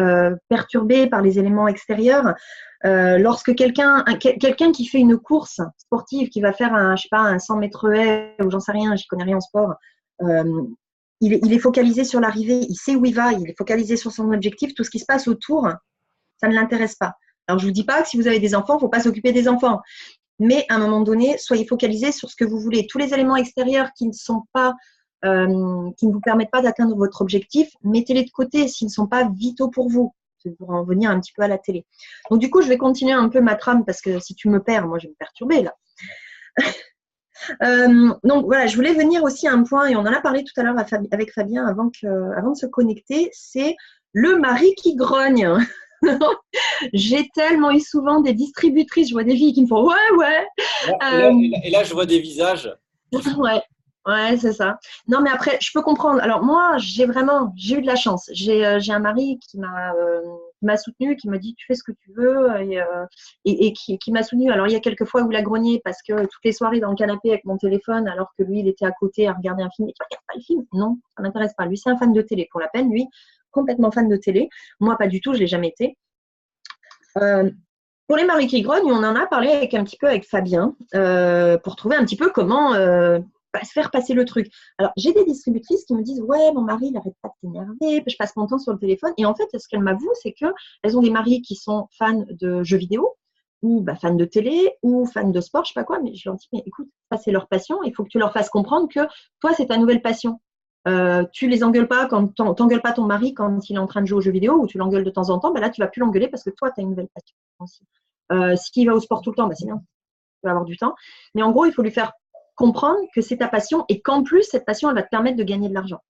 perturbé par les éléments extérieurs. Lorsque quelqu'un qui fait une course sportive, qui va faire je sais pas, un 100 mètres haies, ou j'en sais rien, j'y connais rien en sport, il est focalisé sur l'arrivée, il sait où il va, il est focalisé sur son objectif, tout ce qui se passe autour, ça ne l'intéresse pas. Alors, je ne vous dis pas que si vous avez des enfants, il ne faut pas s'occuper des enfants. Mais à un moment donné, soyez focalisés sur ce que vous voulez. Tous les éléments extérieurs qui ne vous permettent pas d'atteindre votre objectif, mettez-les de côté s'ils ne sont pas vitaux pour vous. Pour en venir un petit peu à la télé. Donc, du coup, je vais continuer un peu ma trame parce que si tu me perds, moi, je vais me perturber là. Donc, voilà, je voulais venir aussi à un point, et on en a parlé tout à l'heure avec Fabien avant de se connecter, c'est le mari qui grogne. J'ai tellement eu souvent des distributrices, je vois des filles qui me font ouais. Et là, je vois des visages. Ouais, c'est ça. Non, mais après, je peux comprendre. Alors moi, j'ai eu de la chance. J'ai un mari qui m'a soutenue, qui m'a dit tu fais ce que tu veux et qui m'a soutenue. Alors il y a quelques fois où il a grogné parce que toutes les soirées dans le canapé avec mon téléphone, alors que lui, il était à côté à regarder un film. Et tu regardes pas le film? Non, ça m'intéresse pas. Lui, c'est un fan de télé pour la peine. Lui, complètement fan de télé. Moi, pas du tout. Je l'ai jamais été. Pour les maris qui grognent, on en a parlé un petit peu avec Fabien pour trouver un petit peu comment se faire passer le truc. Alors, j'ai des distributrices qui me disent « Ouais, mon mari, il n'arrête pas de t'énerver, je passe mon temps sur le téléphone. » Et en fait, ce qu'elles m'avouent, c'est qu'elles ont des maris qui sont fans de jeux vidéo ou fans de télé ou fans de sport, je ne sais pas quoi, mais je leur dis « Mais écoute, ça, c'est leur passion. Il faut que tu leur fasses comprendre que toi, c'est ta nouvelle passion. Tu les engueules pas t'engueules pas ton mari quand il est en train de jouer aux jeux vidéo ou tu l'engueules de temps en temps, là, tu vas plus l'engueuler parce que toi, tu as une nouvelle passion aussi. S'il va au sport tout le temps, c'est bien, tu vas avoir du temps. Mais en gros, il faut lui faire comprendre que c'est ta passion et qu'en plus, cette passion, elle va te permettre de gagner de l'argent.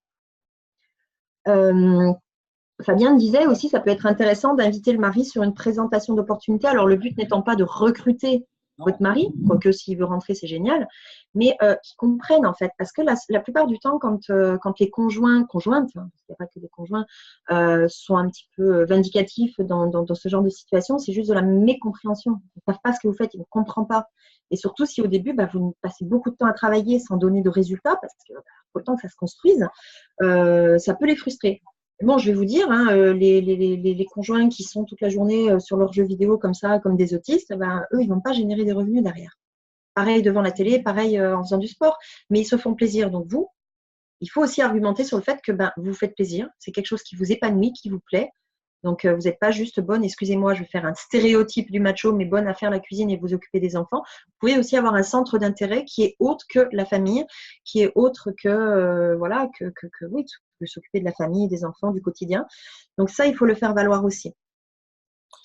Fabien disait aussi, ça peut être intéressant d'inviter le mari sur une présentation d'opportunité. Alors, le but n'étant pas de recruter votre mari, quoique s'il veut rentrer, c'est génial, mais qu'ils comprennent en fait. Parce que la plupart du temps, quand les conjointes, parce qu'il n'y a pas que des conjoints, sont un petit peu vindicatifs dans ce genre de situation, c'est juste de la mécompréhension. Ils ne savent pas ce que vous faites, ils ne comprennent pas. Et surtout, si au début, vous passez beaucoup de temps à travailler sans donner de résultats, parce qu'il faut le temps que ça se construise, ça peut les frustrer. Bon, je vais vous dire, les conjoints qui sont toute la journée sur leurs jeux vidéo comme ça, comme des autistes, eux, ils ne vont pas générer des revenus derrière. Pareil devant la télé, pareil en faisant du sport, mais ils se font plaisir. Donc vous, il faut aussi argumenter sur le fait que vous vous faites plaisir, c'est quelque chose qui vous épanouit, qui vous plaît. Donc vous n'êtes pas juste bonne, excusez-moi, je vais faire un stéréotype du macho, mais bonne à faire la cuisine et vous occuper des enfants. Vous pouvez aussi avoir un centre d'intérêt qui est autre que la famille, qui est autre que oui, s'occuper de la famille, des enfants, du quotidien. Donc ça, il faut le faire valoir aussi.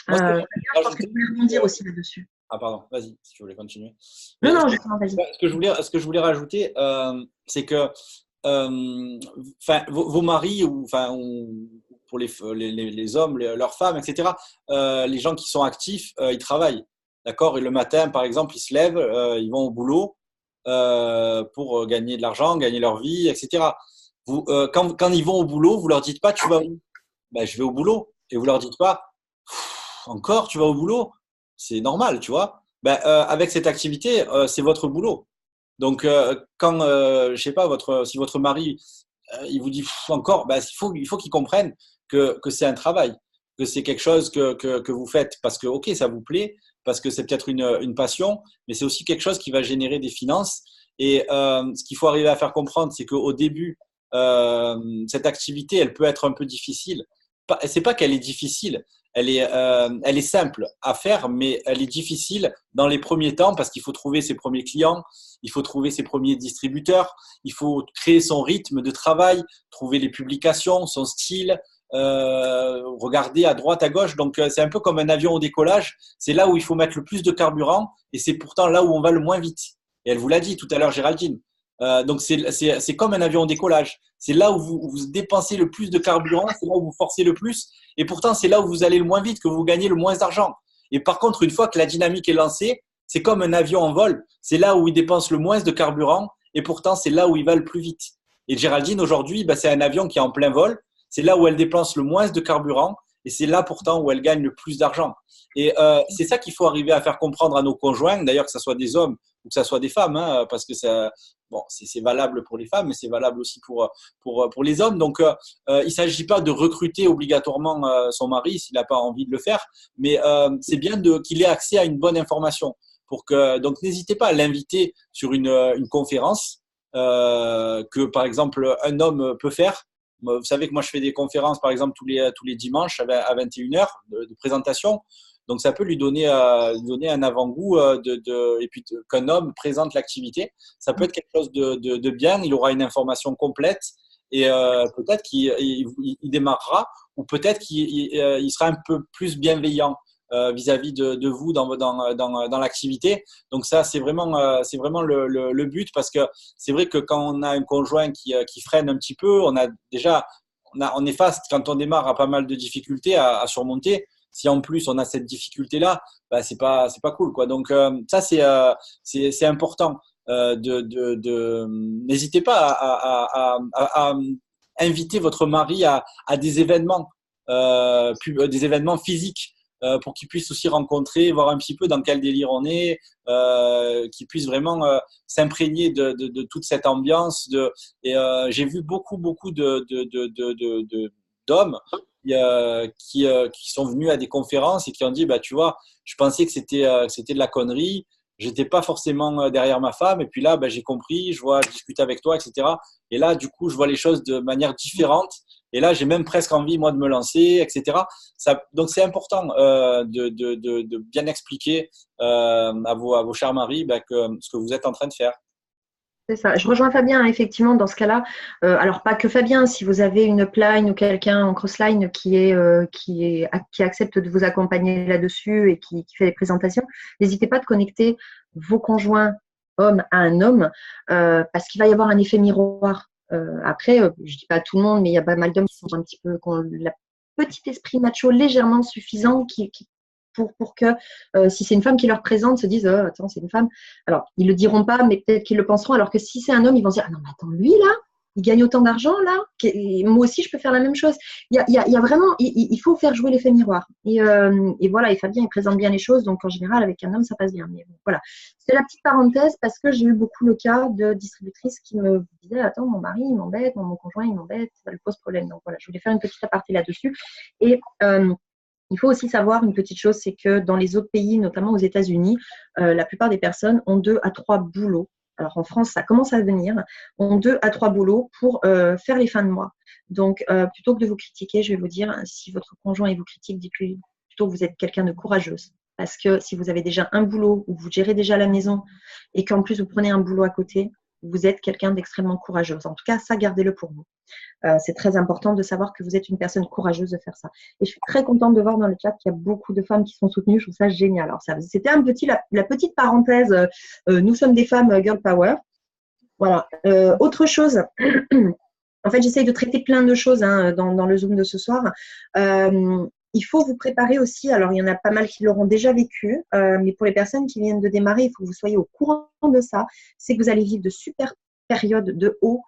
Je pense que tu voulais rebondir aussi là-dessus. Ah pardon, vas-y, si tu voulais continuer. Non, justement, vas-y. Ce que je voulais rajouter, c'est que vos maris ou pour les hommes, leurs femmes, etc. Les gens qui sont actifs, ils travaillent. D'accord? Et le matin, par exemple, ils se lèvent, ils vont au boulot pour gagner de l'argent, gagner leur vie, etc. Quand ils vont au boulot, vous leur dites pas, tu vas où? Ben, je vais au boulot. Et vous leur dites pas, encore, tu vas au boulot? C'est normal, tu vois. Ben, avec cette activité, c'est votre boulot. Donc, quand, je sais pas, si votre mari, il vous dit encore, ben, il faut qu'il comprenne que c'est un travail, que c'est quelque chose que vous faites parce que, ok, ça vous plaît, parce que c'est peut-être une passion, mais c'est aussi quelque chose qui va générer des finances. Et ce qu'il faut arriver à faire comprendre, c'est qu'au début, cette activité, elle peut être un peu difficile. C'est pas qu'elle est difficile, elle est simple à faire, mais elle est difficile dans les premiers temps parce qu'il faut trouver ses premiers clients, il faut trouver ses premiers distributeurs, il faut créer son rythme de travail, trouver les publications, son style, regarder à droite, à gauche. Donc, c'est un peu comme un avion au décollage. C'est là où il faut mettre le plus de carburant et c'est pourtant là où on va le moins vite. Et elle vous l'a dit tout à l'heure, Géraldine. Donc, c'est comme un avion au décollage. C'est là où vous dépensez le plus de carburant, c'est là où vous forcez le plus. Et pourtant, c'est là où vous allez le moins vite, que vous gagnez le moins d'argent. Et par contre, une fois que la dynamique est lancée, c'est comme un avion en vol. C'est là où il dépense le moins de carburant et pourtant, c'est là où il va le plus vite. Et Géraldine, aujourd'hui, bah, c'est un avion qui est en plein vol. C'est là où elle dépense le moins de carburant et c'est là pourtant où elle gagne le plus d'argent. Et c'est ça qu'il faut arriver à faire comprendre à nos conjoints, d'ailleurs que ce soit des hommes ou que ce soit des femmes, hein, parce que bon, c'est valable pour les femmes, mais c'est valable aussi pour les hommes. Donc, il ne s'agit pas de recruter obligatoirement son mari s'il n'a pas envie de le faire, mais c'est bien qu'il ait accès à une bonne information. Donc, n'hésitez pas à l'inviter sur une conférence que, par exemple, un homme peut faire. Vous savez que moi, je fais des conférences, par exemple, tous les dimanches à 21h de présentation. Donc, ça peut lui donner un avant-goût et puis qu'un homme présente l'activité. Ça peut être quelque chose de bien. Il aura une information complète et peut-être qu'il démarrera ou peut-être qu'il sera un peu plus bienveillant vis-à-vis de vous dans l'activité. Donc, ça, c'est vraiment le but parce que c'est vrai que quand on a un conjoint qui freine un petit peu, on est face, quand on démarre, à pas mal de difficultés à surmonter. Si en plus on a cette difficulté-là, bah, c'est pas cool, quoi. Donc ça c'est important. N'hésitez pas à inviter votre mari à des événements physiques pour qu'il puisse aussi rencontrer, voir un petit peu dans quel délire on est, qu'il puisse vraiment s'imprégner de toute cette ambiance. J'ai vu beaucoup d'hommes qui sont venus à des conférences et qui ont dit, bah, tu vois, je pensais que c'était de la connerie, j'étais pas forcément derrière ma femme, et puis là, bah, j'ai compris, je discute avec toi, etc. Et là, du coup, je vois les choses de manière différente, et là, j'ai même presque envie, moi, de me lancer, etc. Donc, c'est important de bien expliquer à vos chers maris bah, ce que vous êtes en train de faire. C'est ça. Je rejoins Fabien, hein, effectivement, dans ce cas-là. Alors, pas que Fabien, si vous avez une upline ou quelqu'un en crossline qui accepte de vous accompagner là-dessus et qui fait les présentations, n'hésitez pas de connecter vos conjoints hommes à un homme parce qu'il va y avoir un effet miroir. Après, je dis pas à tout le monde, mais il y a pas mal d'hommes qui sont un petit peu, qui ont le petit esprit macho légèrement suffisant pour que si c'est une femme qui leur présente, se disent attends, c'est une femme. Alors, ils le diront pas, mais peut-être qu'ils le penseront. Alors que si c'est un homme, ils vont se dire ah non, mais attends, lui là, il gagne autant d'argent là, moi aussi je peux faire la même chose. Il y a vraiment, il faut faire jouer l'effet miroir. Et voilà, et Fabien il présente bien les choses, donc en général avec un homme ça passe bien. Mais bon, voilà, c'est la petite parenthèse parce que j'ai eu beaucoup le cas de distributrices qui me disaient attends, mon mari il m'embête, mon conjoint il m'embête, ça lui pose problème. Donc voilà, je voulais faire une petite aparté là-dessus. Et il faut aussi savoir une petite chose, c'est que dans les autres pays, notamment aux États-Unis, la plupart des personnes ont 2 à 3 boulots. Alors en France, ça commence à venir, ont 2 à 3 boulots pour faire les fins de mois. Donc, plutôt que de vous critiquer, je vais vous dire, si votre conjoint vous critique, dites-lui plutôt que vous êtes quelqu'un de courageuse. Parce que si vous avez déjà un boulot où vous gérez déjà la maison et qu'en plus vous prenez un boulot à côté, vous êtes quelqu'un d'extrêmement courageuse. En tout cas, ça, gardez-le pour vous. C'est très important de savoir que vous êtes une personne courageuse de faire ça. Et je suis très contente de voir dans le chat qu'il y a beaucoup de femmes qui sont soutenues. Je trouve ça génial. Alors, c'était la petite parenthèse. Nous sommes des femmes girl power. Voilà. Autre chose, En fait, j'essaye de traiter plein de choses hein, dans le Zoom de ce soir. Il faut vous préparer aussi, alors il y en a pas mal qui l'auront déjà vécu, mais pour les personnes qui viennent de démarrer, il faut que vous soyez au courant de ça. C'est que vous allez vivre de super périodes de haut,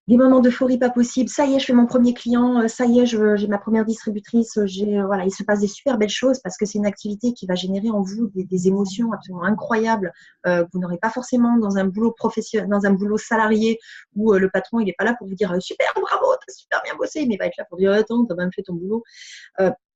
des moments d'euphorie pas possible. Ça y est, je fais mon premier client, ça y est, j'ai ma première distributrice, voilà, il se passe des super belles choses parce que c'est une activité qui va générer en vous des émotions absolument incroyables que vous n'aurez pas forcément dans un boulot professionnel, dans un boulot salarié où le patron il n'est pas là pour vous dire super, bravo, t'as super bien bossé, mais il va être là pour dire attends, t'as même fait ton boulot.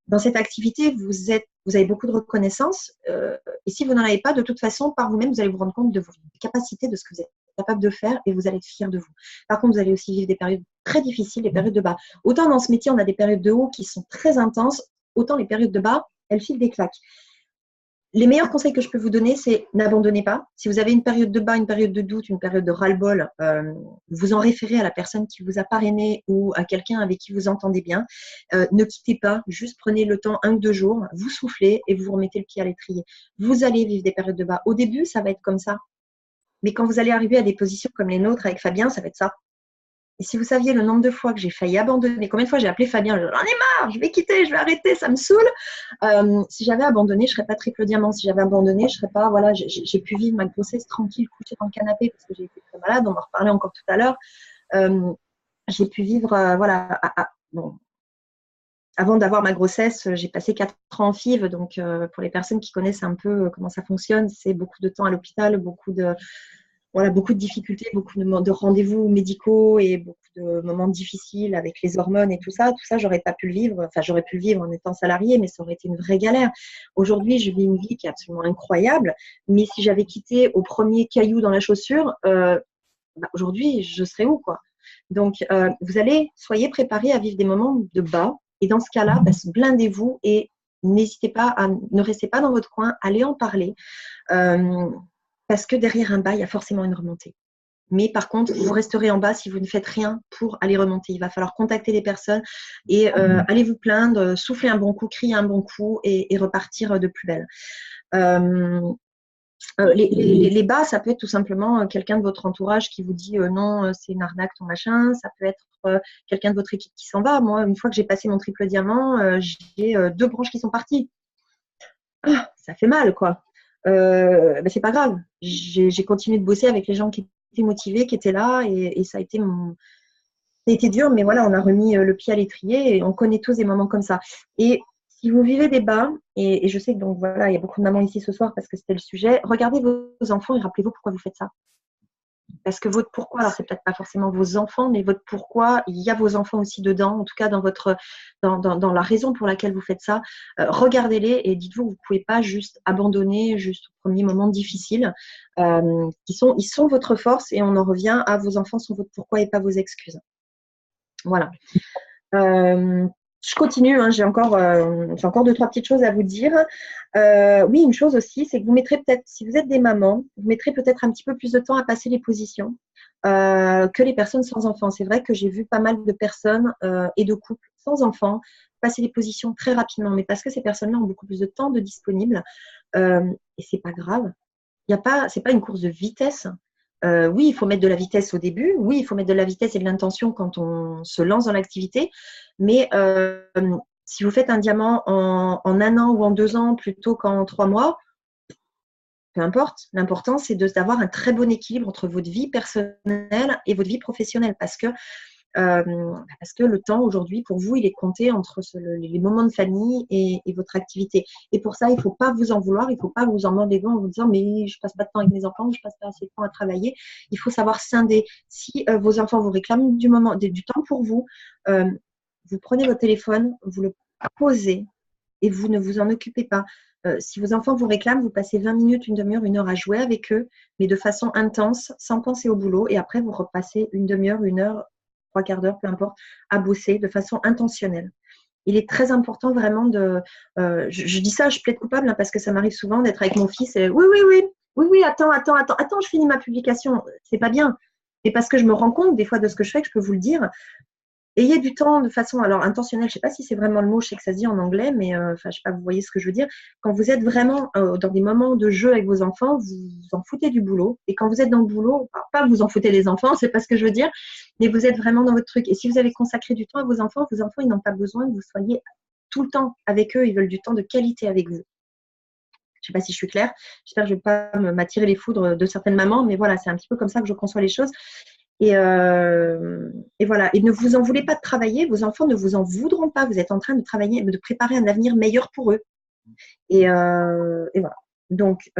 Dans cette activité, vous avez beaucoup de reconnaissance et si vous n'en avez pas, de toute façon, par vous-même, vous allez vous rendre compte de vos capacités, de ce que vous êtes capable de faire et vous allez être fier de vous. Par contre, vous allez aussi vivre des périodes très difficiles, des périodes de bas. Autant dans ce métier, on a des périodes de haut qui sont très intenses, autant les périodes de bas, elles filent des claques. Les meilleurs conseils que je peux vous donner, c'est n'abandonnez pas. Si vous avez une période de bas, une période de doute, une période de ras-le-bol, vous en référez à la personne qui vous a parrainé ou à quelqu'un avec qui vous entendez bien. Ne quittez pas, juste prenez le temps 1 ou 2 jours, vous soufflez et vous remettez le pied à l'étrier. Vous allez vivre des périodes de bas. Au début, ça va être comme ça. Mais quand vous allez arriver à des positions comme les nôtres avec Fabien, ça va être ça. Et si vous saviez le nombre de fois que j'ai failli abandonner, combien de fois j'ai appelé Fabien, j'en ai marre, je vais quitter, je vais arrêter, ça me saoule. Si j'avais abandonné, je ne serais pas triple diamant. Si j'avais abandonné, je serais pas, voilà, j'ai pu vivre ma grossesse tranquille, couchée dans le canapé parce que j'ai été très malade, on en reparlait encore tout à l'heure. J'ai pu vivre, voilà, bon, avant d'avoir ma grossesse, j'ai passé 4 ans en FIV, donc pour les personnes qui connaissent un peu comment ça fonctionne, c'est beaucoup de temps à l'hôpital, beaucoup de difficultés, beaucoup de rendez-vous médicaux et beaucoup de moments difficiles avec les hormones et tout ça. Tout ça, j'aurais pas pu le vivre. Enfin, j'aurais pu le vivre en étant salariée, mais ça aurait été une vraie galère. Aujourd'hui, je vis une vie qui est absolument incroyable. Mais si j'avais quitté au premier caillou dans la chaussure, aujourd'hui, je serais où, quoi? Donc, soyez préparés à vivre des moments de bas. Et dans ce cas-là, blindez-vous et n'hésitez pas ne restez pas dans votre coin, allez en parler. Parce que derrière un bas, il y a forcément une remontée. Mais par contre, vous resterez en bas si vous ne faites rien pour aller remonter. Il va falloir contacter les personnes et aller vous plaindre, souffler un bon coup, crier un bon coup et repartir de plus belle. Les bas, ça peut être tout simplement quelqu'un de votre entourage qui vous dit non, c'est une arnaque ton machin. Ça peut être quelqu'un de votre équipe qui s'en va. Moi, une fois que j'ai passé mon triple diamant, j'ai 2 branches qui sont parties. Ah, ça fait mal, quoi. C'est pas grave. J'ai continué de bosser avec les gens qui étaient motivés, qui étaient là, et ça a été dur, mais voilà, on a remis le pied à l'étrier et on connaît tous des moments comme ça. Et si vous vivez des bas, et je sais que donc voilà, il y a beaucoup de mamans ici ce soir parce que c'était le sujet, regardez vos enfants et rappelez-vous pourquoi vous faites ça. Parce que votre pourquoi, alors c'est peut-être pas forcément vos enfants, mais votre pourquoi, il y a vos enfants aussi dedans, en tout cas dans la raison pour laquelle vous faites ça. Regardez-les et dites-vous que vous ne pouvez pas juste abandonner juste au premier moment difficile. Ils sont votre force et on en revient à vos enfants sont votre pourquoi et pas vos excuses. Voilà. Je continue, hein, j'ai encore 2-3 petites choses à vous dire. Oui, une chose aussi, c'est que vous mettrez peut-être, si vous êtes des mamans, vous mettrez peut-être un petit peu plus de temps à passer les positions que les personnes sans enfants. C'est vrai que j'ai vu pas mal de personnes et de couples sans enfants passer les positions très rapidement, mais parce que ces personnes-là ont beaucoup plus de temps de disponible et c'est pas grave. C'est pas une course de vitesse. Oui, il faut mettre de la vitesse au début. Oui, il faut mettre de la vitesse et de l'intention quand on se lance dans l'activité. Mais si vous faites un diamant en 1 an ou en 2 ans plutôt qu'en 3 mois, peu importe. L'important, c'est d'avoir un très bon équilibre entre votre vie personnelle et votre vie professionnelle. Parce que le temps aujourd'hui, pour vous, il est compté entre les moments de famille et votre activité. Et pour ça, il ne faut pas vous en vouloir, il ne faut pas vous en mordre les doigts en vous disant mais je ne passe pas de temps avec mes enfants, je ne passe pas assez de temps à travailler. Il faut savoir scinder. Si vos enfants vous réclament du temps pour vous, vous prenez votre téléphone, vous le posez et vous ne vous en occupez pas. Si vos enfants vous réclament, vous passez 20 minutes, une demi-heure, 1 heure à jouer avec eux, mais de façon intense, sans penser au boulot. Et après, vous repassez 1 demi-heure, 1 heure, 3/4 d'heure, peu importe, à bosser de façon intentionnelle. Il est très important vraiment je dis ça, je plaide coupable hein, parce que ça m'arrive souvent d'être avec mon fils et oui, attends, je finis ma publication. C'est pas bien. Et parce que je me rends compte des fois de ce que je fais, que je peux vous le dire, ayez du temps de façon alors intentionnelle. Je ne sais pas si c'est vraiment le mot, je sais que ça se dit en anglais, mais enfin, je sais pas, vous voyez ce que je veux dire. Quand vous êtes vraiment dans des moments de jeu avec vos enfants, vous vous en foutez du boulot. Et quand vous êtes dans le boulot, pas vous en foutez des enfants, c'est pas ce que je veux dire, mais vous êtes vraiment dans votre truc. Et si vous avez consacré du temps à vos enfants, ils n'ont pas besoin que vous soyez tout le temps avec eux. Ils veulent du temps de qualité avec vous. Je ne sais pas si je suis claire. J'espère que je ne vais pas m'attirer les foudres de certaines mamans, mais voilà, c'est un petit peu comme ça que je conçois les choses. Et voilà. Et ne vous en voulez pas de travailler. Vos enfants ne vous en voudront pas. Vous êtes en train de travailler, de préparer un avenir meilleur pour eux. Et voilà. Donc,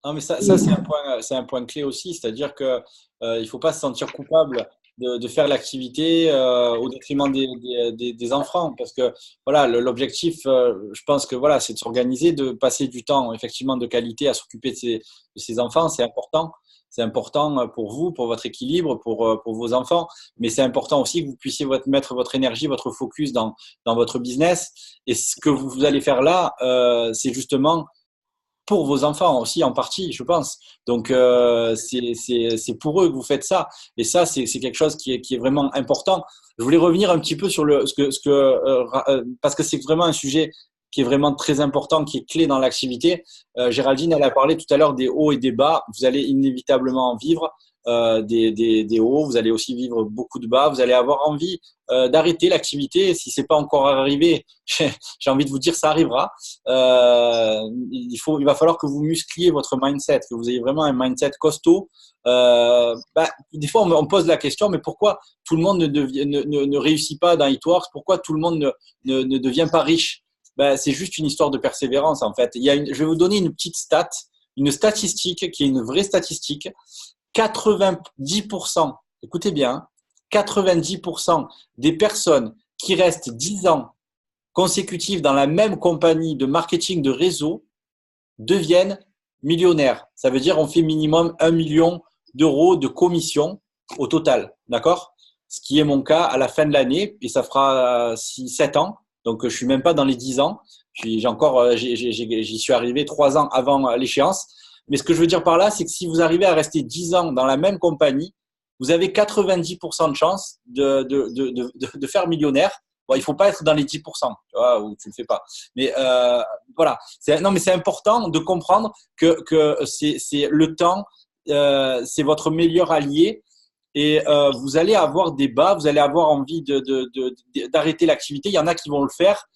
Non, mais ça c'est un point clé aussi, c'est-à-dire que il faut pas se sentir coupable de faire l'activité au détriment des enfants, parce que voilà, l'objectif, je pense que voilà, c'est de s'organiser, de passer du temps effectivement de qualité à s'occuper de ses enfants, c'est important. C'est important pour vous, pour votre équilibre, pour vos enfants, mais c'est important aussi que vous puissiez mettre votre énergie, votre focus dans votre business. Et ce que vous allez faire là, c'est justement pour vos enfants aussi en partie, je pense. Donc, c'est pour eux que vous faites ça. Et ça, c'est quelque chose qui est vraiment important. Je voulais revenir un petit peu sur parce que c'est vraiment un sujet qui est vraiment très important, qui est clé dans l'activité. Géraldine, elle a parlé tout à l'heure des hauts et des bas. Vous allez inévitablement en vivre des hauts. Vous allez aussi vivre beaucoup de bas. Vous allez avoir envie d'arrêter l'activité. Si c'est pas encore arrivé, j'ai envie de vous dire, ça arrivera. Il va falloir que vous muscliez votre mindset, que vous ayez vraiment un mindset costaud. Des fois, on pose la question, mais pourquoi tout le monde ne réussit pas dans Eatworks? Pourquoi tout le monde ne devient pas riche? C'est juste une histoire de persévérance, en fait. Je vais vous donner une petite une statistique qui est une vraie statistique. 90%, écoutez bien, 90% des personnes qui restent 10 ans consécutifs dans la même compagnie de marketing de réseau deviennent millionnaires. Ça veut dire on fait minimum 1 million d'euros de commission au total, d'accord? Ce qui est mon cas à la fin de l'année, et ça fera 7 ans, donc je suis même pas dans les 10 ans. J'y suis arrivé 3 ans avant l'échéance. Mais ce que je veux dire par là, c'est que si vous arrivez à rester 10 ans dans la même compagnie, vous avez 90% de chance de faire millionnaire. Bon, il ne faut pas être dans les 10%, tu vois, ou tu ne le fais pas. Mais voilà. Non, mais c'est important de comprendre que c'est le temps, c'est votre meilleur allié. Et vous allez avoir des bas, vous allez avoir envie d'arrêter l'activité. Il y en a qui vont le faire.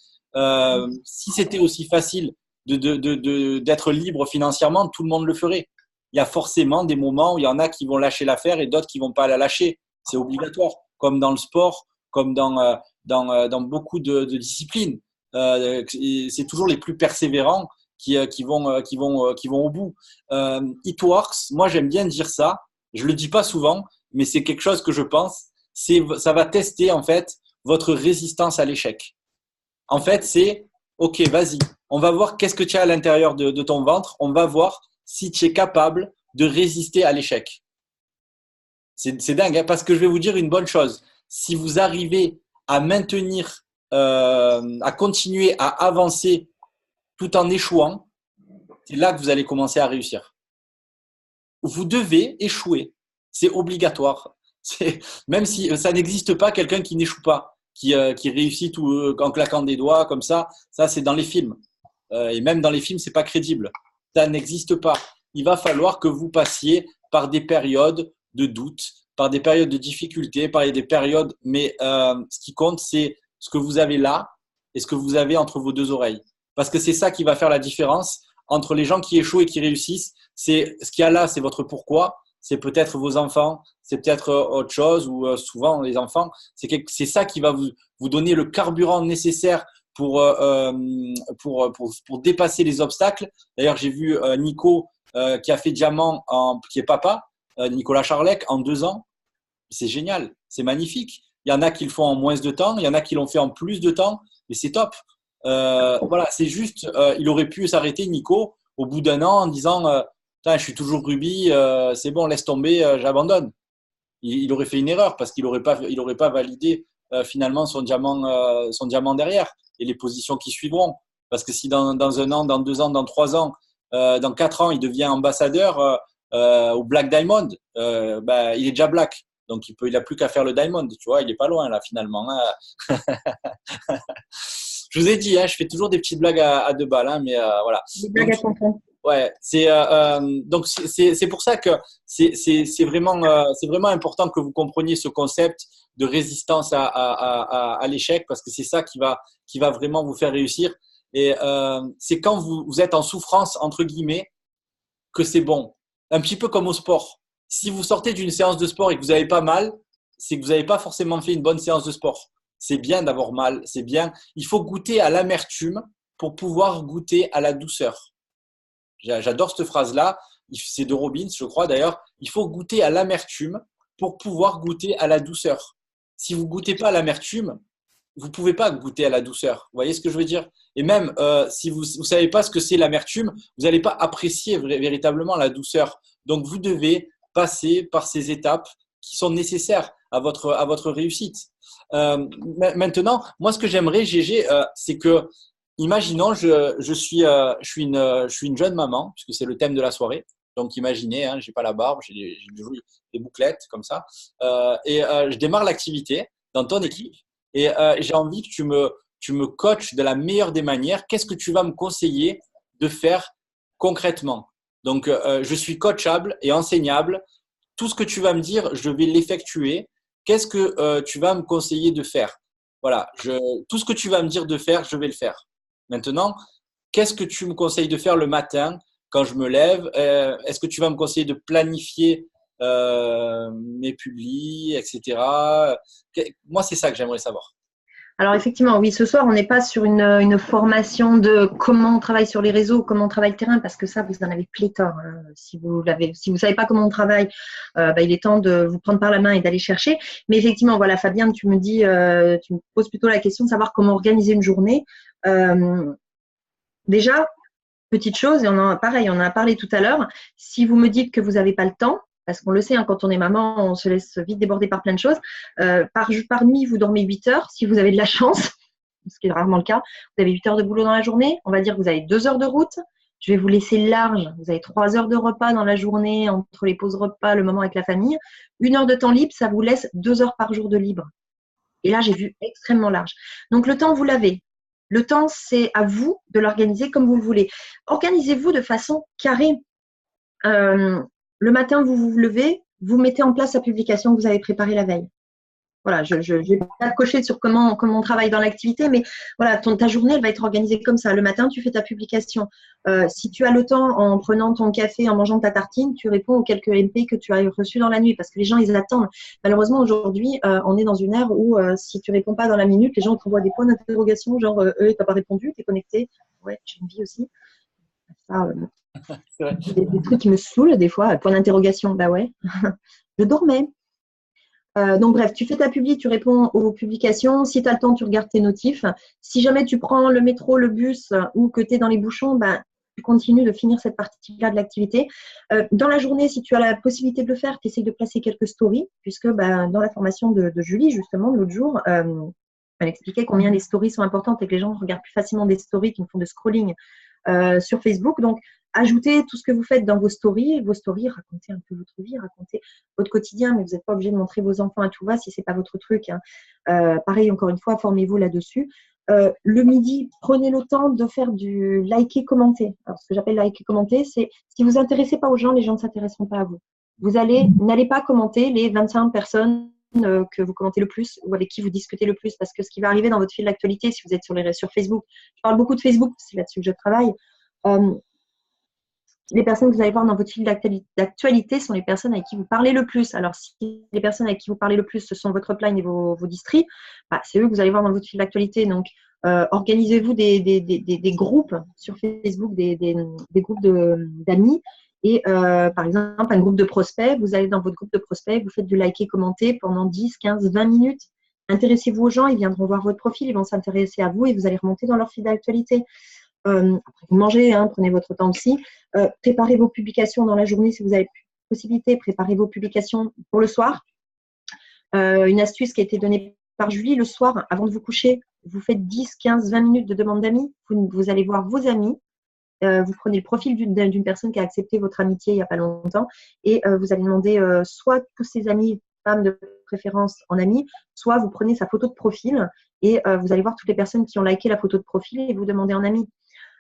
Si c'était aussi facile d'être libre financièrement, tout le monde le ferait. Il y a forcément des moments où il y en a qui vont lâcher l'affaire et d'autres qui vont pas la lâcher. C'est obligatoire, comme dans le sport, comme dans beaucoup de disciplines. C'est toujours les plus persévérants qui vont au bout. It works, moi j'aime bien dire ça. Je le dis pas souvent, mais c'est quelque chose que je pense. Ça va tester en fait votre résistance à l'échec. En fait, c'est OK, vas-y. On va voir qu'est-ce que tu as à l'intérieur de ton ventre. On va voir si tu es capable de résister à l'échec. C'est dingue, hein, parce que je vais vous dire une bonne chose. Si vous arrivez à maintenir, à continuer à avancer tout en échouant, c'est là que vous allez commencer à réussir. Vous devez échouer. C'est obligatoire. Même si ça n'existe pas, quelqu'un qui n'échoue pas, qui réussit tout en claquant des doigts comme ça c'est dans les films. Et même dans les films, c'est pas crédible. Ça n'existe pas. Il va falloir que vous passiez par des périodes de doute, par des périodes de difficulté, par des périodes. Mais ce qui compte, c'est ce que vous avez là et ce que vous avez entre vos deux oreilles. Parce que c'est ça qui va faire la différence entre les gens qui échouent et qui réussissent. C'est ce qu'il y a là, c'est votre pourquoi. C'est peut-être vos enfants, c'est peut-être autre chose, ou souvent les enfants. C'est ça qui va vous donner le carburant nécessaire pour dépasser les obstacles. D'ailleurs, j'ai vu Nico qui a fait diamant, qui est papa, Nicolas Charlec, en 2 ans. C'est génial, c'est magnifique. Il y en a qui le font en moins de temps, il y en a qui l'ont fait en plus de temps, mais c'est top. Voilà, c'est juste, il aurait pu s'arrêter, Nico, au bout d'1 an en disant je suis toujours rubis, c'est bon, laisse tomber, j'abandonne. Il aurait fait une erreur parce qu'il n'aurait pas validé finalement son diamant derrière et les positions qui suivront. Parce que si dans 1 an, dans 2 ans, dans 3 ans, dans 4 ans, il devient ambassadeur au Black Diamond, il est déjà black. Donc, il n'a plus qu'à faire le diamond, tu vois, il n'est pas loin là finalement, hein. Je vous ai dit, hein, je fais toujours des petites blagues à 2 balles, hein, mais voilà. Des blagues à tonton. Ouais, donc c'est pour ça que c'est vraiment important que vous compreniez ce concept de résistance à l'échec, parce que c'est ça qui va vraiment vous faire réussir. Et c'est quand vous êtes en souffrance entre guillemets que c'est bon. Un petit peu comme au sport. Si vous sortez d'une séance de sport et que vous avez pas mal, c'est que vous n'avez pas forcément fait une bonne séance de sport. C'est bien d'avoir mal, c'est bien. Il faut goûter à l'amertume pour pouvoir goûter à la douceur. J'adore cette phrase-là. C'est de Robbins, je crois d'ailleurs. Il faut goûter à l'amertume pour pouvoir goûter à la douceur. Si vous goûtez pas à l'amertume, vous pouvez pas goûter à la douceur. Vous voyez ce que je veux dire? Et même si vous savez pas ce que c'est l'amertume, vous n'allez pas apprécier véritablement la douceur. Donc vous devez passer par ces étapes qui sont nécessaires à votre réussite. Maintenant, moi ce que j'aimerais, Gégé, c'est que imaginons, je suis une jeune maman, puisque c'est le thème de la soirée. Donc, imaginez, hein, j'ai pas la barbe, j'ai des bouclettes comme ça, et je démarre l'activité dans ton équipe, et j'ai envie que tu me coaches de la meilleure des manières. Qu'est-ce que tu vas me conseiller de faire concrètement? Donc, je suis coachable et enseignable. Tout ce que tu vas me dire, je vais l'effectuer. Qu'est-ce que tu vas me conseiller de faire? Voilà, tout ce que tu vas me dire de faire, je vais le faire. Maintenant, qu'est-ce que tu me conseilles de faire le matin quand je me lève? Est-ce que tu vas me conseiller de planifier mes publis, etc. Moi, c'est ça que j'aimerais savoir. Alors effectivement, oui, ce soir, on n'est pas sur une formation de comment on travaille sur les réseaux, comment on travaille le terrain, parce que ça, vous en avez pléthore, hein. Si vous savez pas comment on travaille, il est temps de vous prendre par la main et d'aller chercher. Mais effectivement, voilà, Fabienne, tu me poses plutôt la question de savoir comment organiser une journée. Déjà, petite chose, et on en a parlé tout à l'heure. Si vous me dites que vous n'avez pas le temps, parce qu'on le sait, hein, quand on est maman, on se laisse vite déborder par plein de choses. Par nuit, vous dormez 8 heures, si vous avez de la chance, ce qui est rarement le cas. Vous avez 8 heures de boulot dans la journée. On va dire que vous avez 2 heures de route. Je vais vous laisser large. Vous avez 3 heures de repas dans la journée, entre les pauses repas, le moment avec la famille. 1 heure de temps libre, ça vous laisse 2 heures par jour de libre. Et là, j'ai vu extrêmement large. Donc, le temps, vous l'avez. Le temps, c'est à vous de l'organiser comme vous le voulez. Organisez-vous de façon carrée. Le matin, vous vous levez, vous mettez en place la publication que vous avez préparée la veille. Voilà, je vais pas cocher sur comment on travaille dans l'activité, mais voilà, ta journée, elle va être organisée comme ça. Le matin, tu fais ta publication. Si tu as le temps, en prenant ton café, en mangeant ta tartine, tu réponds aux quelques MP que tu as reçus dans la nuit, parce que les gens, ils attendent. Malheureusement, aujourd'hui, on est dans une ère où si tu réponds pas dans la minute, les gens t'envoient des points d'interrogation, genre t'as pas répondu, t'es connecté. Ouais, j'ai une vie aussi. Ça, des trucs qui me saoulent des fois. Point d'interrogation, bah ouais. Je dormais. Donc bref, tu fais ta publi, tu réponds aux publications. Si tu as le temps, tu regardes tes notifs. Si jamais tu prends le métro, le bus ou que tu es dans les bouchons, ben, tu continues de finir cette partie-là de l'activité. Dans la journée, si tu as la possibilité de le faire, tu essayes de placer quelques stories, puisque ben, dans la formation de Julie, justement, l'autre jour, elle expliquait combien les stories sont importantes et que les gens regardent plus facilement des stories qui font de scrolling sur Facebook. Donc, ajoutez tout ce que vous faites dans vos stories, racontez un peu votre vie, racontez votre quotidien, mais vous n'êtes pas obligé de montrer vos enfants à tout va si ce n'est pas votre truc, hein. Pareil, encore une fois, formez-vous là-dessus. Le midi, prenez le temps de faire du liker, commenter. Alors, ce que j'appelle liker, commenter, c'est si vous ne vous intéressez pas aux gens, les gens ne s'intéresseront pas à vous. N'allez pas commenter les 25 personnes que vous commentez le plus ou avec qui vous discutez le plus, parce que ce qui va arriver dans votre fil d'actualité, si vous êtes sur Facebook, je parle beaucoup de Facebook, c'est là-dessus que je travaille. Les personnes que vous allez voir dans votre fil d'actualité sont les personnes avec qui vous parlez le plus. Alors, si les personnes avec qui vous parlez le plus, ce sont votre upline et vos districts, bah, c'est eux que vous allez voir dans votre fil d'actualité. Donc, organisez-vous des groupes sur Facebook, des groupes d'amis. Et par exemple, un groupe de prospects, vous allez dans votre groupe de prospects, vous faites du liker, commenter pendant 10, 15, 20 minutes. Intéressez-vous aux gens, ils viendront voir votre profil, ils vont s'intéresser à vous et vous allez remonter dans leur fil d'actualité. Après, vous mangez, hein, prenez votre temps aussi. Préparez vos publications dans la journée si vous avez possibilité. Préparez vos publications pour le soir. Une astuce qui a été donnée par Julie, le soir, avant de vous coucher, vous faites 10, 15, 20 minutes de demande d'amis. Vous allez voir vos amis. Vous prenez le profil d'une personne qui a accepté votre amitié il n'y a pas longtemps et vous allez demander soit tous ses amis femme de préférence en ami, soit vous prenez sa photo de profil et vous allez voir toutes les personnes qui ont liké la photo de profil et vous demandez en ami.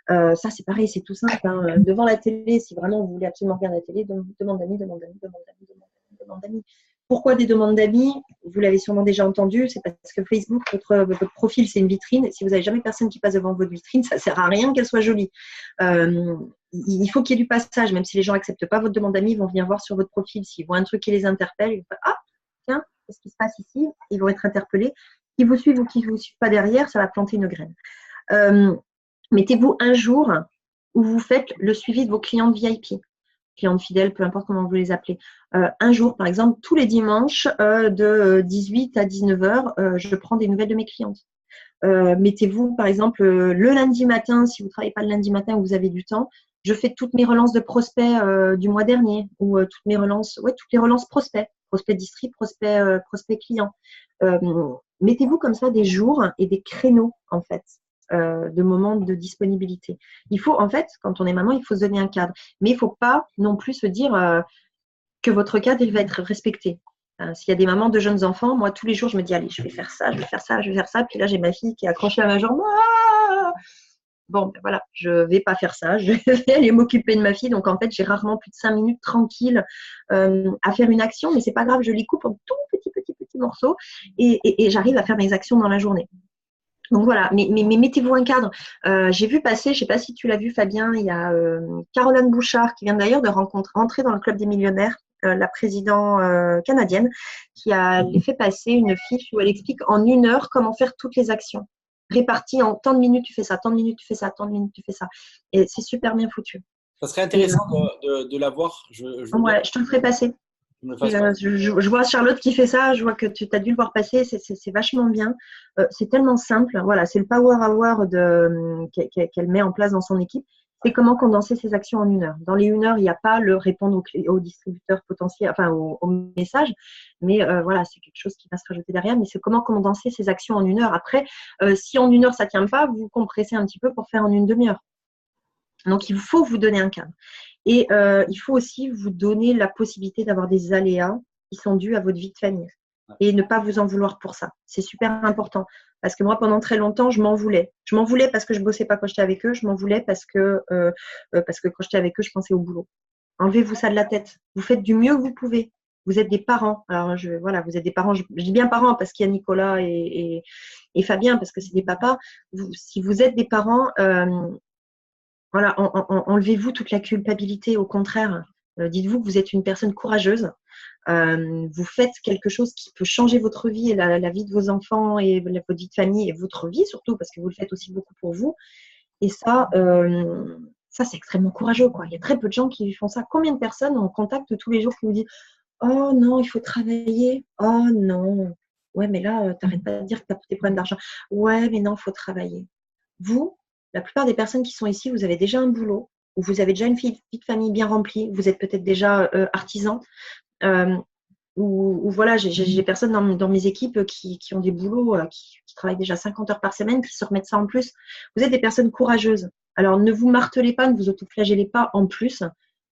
Ça, c'est pareil, c'est tout simple. Hein. Devant la télé, si vraiment vous voulez absolument regarder la télé, demande d'amis, demande d'amis, demande d'amis, demande d'amis. Pourquoi des demandes d'amis? Vous l'avez sûrement déjà entendu, c'est parce que Facebook, votre profil, c'est une vitrine. Si vous n'avez jamais personne qui passe devant votre vitrine, ça ne sert à rien qu'elle soit jolie. Il faut qu'il y ait du passage, même si les gens n'acceptent pas votre demande d'amis, ils vont venir voir sur votre profil. S'ils voient un truc qui les interpelle, ils vont faire « Ah, tiens, qu'est-ce qui se passe ici ?» Ils vont être interpellés. Qui vous suivent ou qui ne vous suivent pas derrière, ça va planter une graine. Mettez-vous un jour où vous faites le suivi de vos clientes VIP, clientes fidèles, peu importe comment vous les appelez. Un jour, par exemple, tous les dimanches de 18 à 19 heures, je prends des nouvelles de mes clientes. Mettez-vous, par exemple, le lundi matin, si vous ne travaillez pas le lundi matin ou vous avez du temps, je fais toutes mes relances de prospects du mois dernier ou toutes les relances prospects, prospects district, prospects clients. Mettez-vous comme ça des jours et des créneaux, en fait. De moments de disponibilité. Il faut, en fait, quand on est maman, il faut se donner un cadre. Mais il ne faut pas non plus se dire que votre cadre, il va être respecté. S'il y a des mamans de jeunes enfants, moi, tous les jours, je me dis, allez, je vais faire ça, je vais faire ça, je vais faire ça. Puis là, j'ai ma fille qui est accrochée à ma jambe. Ah, bon, ben voilà, je ne vais pas faire ça. Je vais aller m'occuper de ma fille. Donc, en fait, j'ai rarement plus de 5 minutes tranquilles à faire une action. Mais ce n'est pas grave, je les coupe en tout petits morceaux et j'arrive à faire mes actions dans la journée. Donc voilà, mais mettez-vous un cadre. J'ai vu passer, je ne sais pas si tu l'as vu Fabien, il y a Caroline Bouchard qui vient d'ailleurs de rentrer dans le Club des millionnaires, la présidente canadienne, qui a fait passer une fiche où elle explique en 1 heure comment faire toutes les actions. Réparties en tant de minutes tu fais ça, tant de minutes tu fais ça, tant de minutes tu fais ça. Et c'est super bien foutu. Ça serait intéressant de la voir. Je te le ferai passer. Je vois Charlotte qui fait ça, je vois que tu as dû le voir passer, c'est vachement bien. C'est tellement simple, voilà, c'est le Power Hour qu'elle met en place dans son équipe. C'est comment condenser ses actions en 1 heure. Dans les 1 heure, il n'y a pas le répondre aux distributeurs potentiels, enfin aux messages, mais voilà, c'est quelque chose qui va se rajouter derrière, mais c'est comment condenser ses actions en 1 heure. Après, si en 1 heure ça ne tient pas, vous compressez un petit peu pour faire en 1 demi-heure. Donc, il faut vous donner un cadre. Et il faut aussi vous donner la possibilité d'avoir des aléas qui sont dus à votre vie de famille. Et ne pas vous en vouloir pour ça. C'est super important. Parce que moi, pendant très longtemps, je m'en voulais. Je m'en voulais parce que je ne bossais pas quand j'étais avec eux. Je m'en voulais parce que quand j'étais avec eux, je pensais au boulot. Enlevez-vous ça de la tête. Vous faites du mieux que vous pouvez. Vous êtes des parents. Alors, voilà, vous êtes des parents. Je dis bien parents parce qu'il y a Nicolas et Fabien, parce que c'est des papas. Si vous êtes des parents… voilà, enlevez-vous toute la culpabilité. Au contraire, dites-vous que vous êtes une personne courageuse. Vous faites quelque chose qui peut changer votre vie et la vie de vos enfants et votre vie de famille et votre vie surtout, parce que vous le faites aussi beaucoup pour vous. Et ça, c'est extrêmement courageux, quoi. Il y a très peu de gens qui font ça. Combien de personnes on contacte tous les jours qui vous disent « Oh non, il faut travailler. Oh non. Ouais, mais là, tu n'arrêtes pas de dire que tu as des problèmes d'argent. Ouais, mais non, il faut travailler. » Vous, la plupart des personnes qui sont ici, vous avez déjà un boulot, ou vous avez déjà une vie de famille bien remplie, vous êtes peut-être déjà artisan, ou voilà, j'ai des personnes dans mes équipes qui ont des boulots, qui travaillent déjà 50 heures par semaine, qui se remettent ça en plus. Vous êtes des personnes courageuses. Alors, ne vous martelez pas, ne vous autoflagellez pas en plus.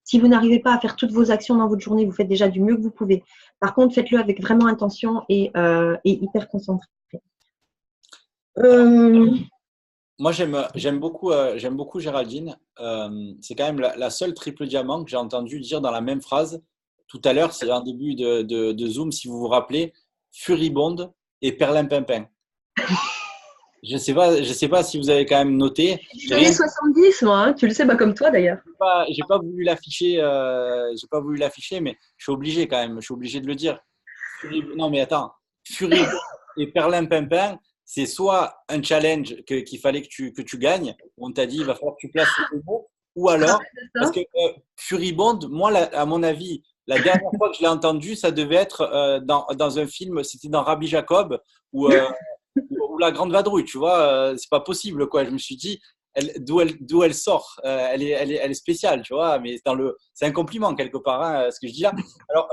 Si vous n'arrivez pas à faire toutes vos actions dans votre journée, vous faites déjà du mieux que vous pouvez. Par contre, faites-le avec vraiment intention et hyper concentré. Moi, j'aime beaucoup Géraldine. C'est quand même la seule triple diamant que j'ai entendu dire dans la même phrase tout à l'heure. C'est en début de Zoom, si vous vous rappelez, furibonde et perlimpinpin. Je sais pas si vous avez quand même noté. J'ai les années 70, moi, hein, tu le sais, comme toi d'ailleurs. J'ai pas voulu l'afficher, mais je suis obligé quand même. Je suis obligé de le dire. Non, mais attends, furibonde et perlimpinpin. C'est soit un challenge qu'il fallait que tu gagnes, on t'a dit il va falloir que tu places ce mot, ou alors, parce que furibonde, moi, à mon avis, la dernière fois que je l'ai entendu, ça devait être dans un film, c'était dans Rabbi Jacob ou La Grande Vadrouille, tu vois, c'est pas possible, quoi. Je me suis dit, d'où elle sort, elle est spéciale, tu vois, mais c'est un compliment quelque part, hein, ce que je dis là. Alors,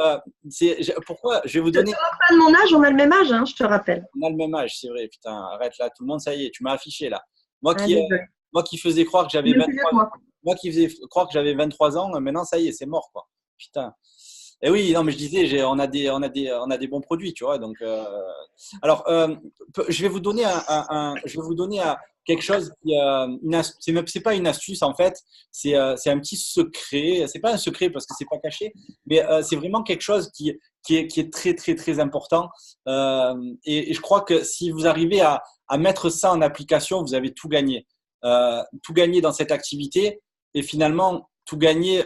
pourquoi je vais vous donner. Tu n'as pas de mon âge, on a le même âge, hein, je te rappelle. On a le même âge, c'est vrai, putain, arrête là, tout le monde, ça y est, tu m'as affiché là. Moi qui faisais croire que j'avais 23 ans, maintenant ça y est, c'est mort, quoi. Putain. Et oui, non, mais je disais, on a des bons produits, tu vois. Donc, alors, je vais vous donner je vais vous donner quelque chose c'est pas une astuce en fait, c'est un petit secret. C'est pas un secret parce que c'est pas caché, mais c'est vraiment quelque chose qui est très, très, très important. Et je crois que si vous arrivez à mettre ça en application, vous avez tout gagné dans cette activité et finalement tout gagné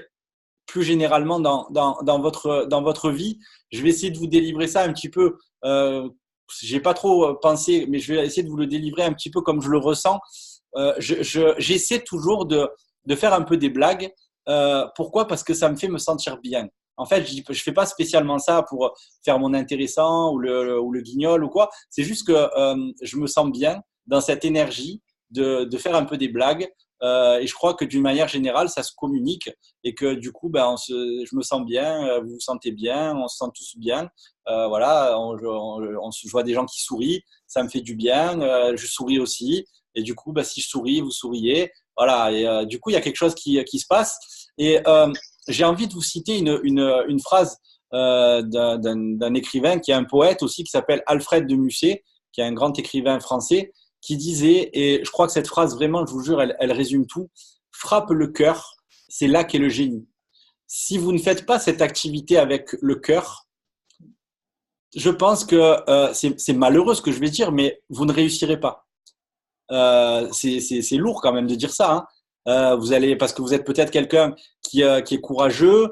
plus généralement dans votre vie. Je vais essayer de vous délivrer ça un petit peu. J'ai pas trop pensé, mais je vais essayer de vous le délivrer un petit peu comme je le ressens. J'essaie toujours de faire un peu des blagues. Pourquoi? Parce que ça me fait me sentir bien. En fait, je fais pas spécialement ça pour faire mon intéressant ou le guignol ou quoi. C'est juste que je me sens bien dans cette énergie de faire un peu des blagues. Et je crois que d'une manière générale, ça se communique et que du coup, ben, je me sens bien, vous vous sentez bien, on se sent tous bien. Voilà, je vois des gens qui sourient, ça me fait du bien. Je souris aussi. Et du coup, ben, si je souris, vous souriez. Voilà, et du coup, il y a quelque chose qui se passe. Et j'ai envie de vous citer une phrase d'un écrivain qui est un poète aussi, qui s'appelle Alfred de Musset, qui est un grand écrivain français, qui disait, et je crois que cette phrase, vraiment, je vous jure, elle résume tout, frappe le cœur, c'est là qu'est le génie. Si vous ne faites pas cette activité avec le cœur, je pense que c'est malheureux ce que je vais dire, mais vous ne réussirez pas. C'est lourd quand même de dire ça. Hein. Parce que vous êtes peut-être quelqu'un qui est courageux,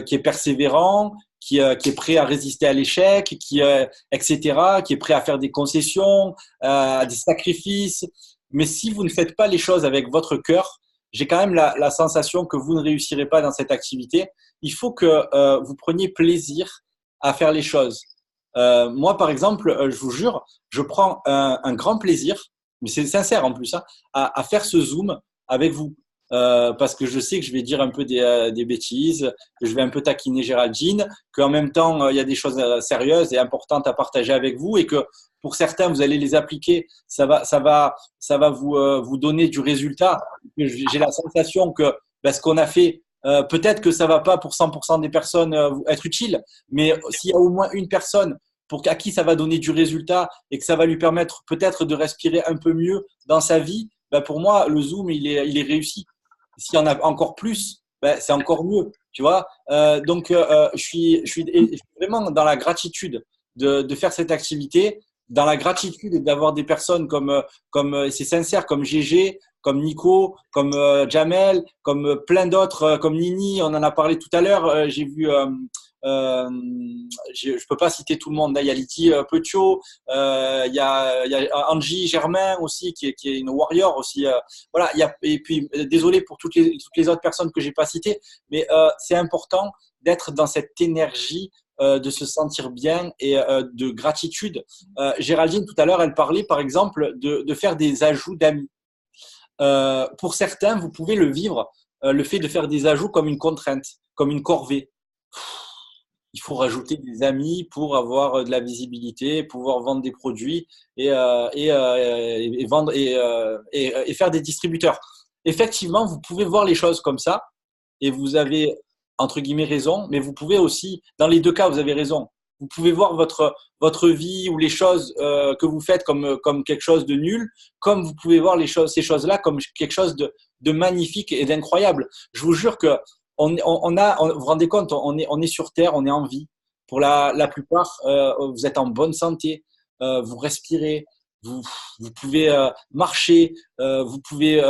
qui est persévérant, qui est prêt à résister à l'échec, etc., qui est prêt à faire des concessions, des sacrifices. Mais si vous ne faites pas les choses avec votre cœur, j'ai quand même la sensation que vous ne réussirez pas dans cette activité. Il faut que vous preniez plaisir à faire les choses. Moi, par exemple, je vous jure, je prends un grand plaisir, mais c'est sincère en plus, hein, à faire ce Zoom avec vous. Parce que je sais que je vais dire un peu des bêtises, que je vais un peu taquiner Géraldine, qu'en même temps, il y a des choses sérieuses et importantes à partager avec vous et que pour certains, vous allez les appliquer, ça va vous donner du résultat. J'ai la sensation que ben, ce qu'on a fait, peut-être que ça va pas pour 100% des personnes être utile, mais s'il y a au moins une personne à qui ça va donner du résultat et que ça va lui permettre peut-être de respirer un peu mieux dans sa vie, ben pour moi, le Zoom, il est réussi. S'il y en a encore plus, ben c'est encore mieux, tu vois. Donc, je suis vraiment dans la gratitude de faire cette activité, dans la gratitude d'avoir des personnes comme c'est sincère, comme GG, comme Nico, comme Jamel, comme plein d'autres, comme Nini, on en a parlé tout à l'heure. J'ai vu euh, je peux pas citer tout le monde. Là, il y a Lydie Petiot, il y a Angie Germain aussi, qui est une warrior aussi. Voilà, et puis désolé pour toutes les autres personnes que j'ai pas citées, mais c'est important d'être dans cette énergie de se sentir bien et de gratitude. Géraldine, tout à l'heure, elle parlait par exemple de faire des ajouts d'amis. Pour certains, vous pouvez le vivre, le fait de faire des ajouts comme une contrainte, comme une corvée. Il faut rajouter des amis pour avoir de la visibilité, pouvoir vendre des produits et vendre et faire des distributeurs. Effectivement, vous pouvez voir les choses comme ça et vous avez entre guillemets raison, mais vous pouvez aussi, dans les deux cas, vous avez raison. Vous pouvez voir votre vie ou les choses que vous faites comme quelque chose de nul, comme vous pouvez voir ces choses-là comme quelque chose de magnifique et d'incroyable. Je vous jure que vous vous rendez compte, on est sur Terre, on est en vie. Pour la plupart, vous êtes en bonne santé, vous respirez, vous, vous pouvez marcher, vous pouvez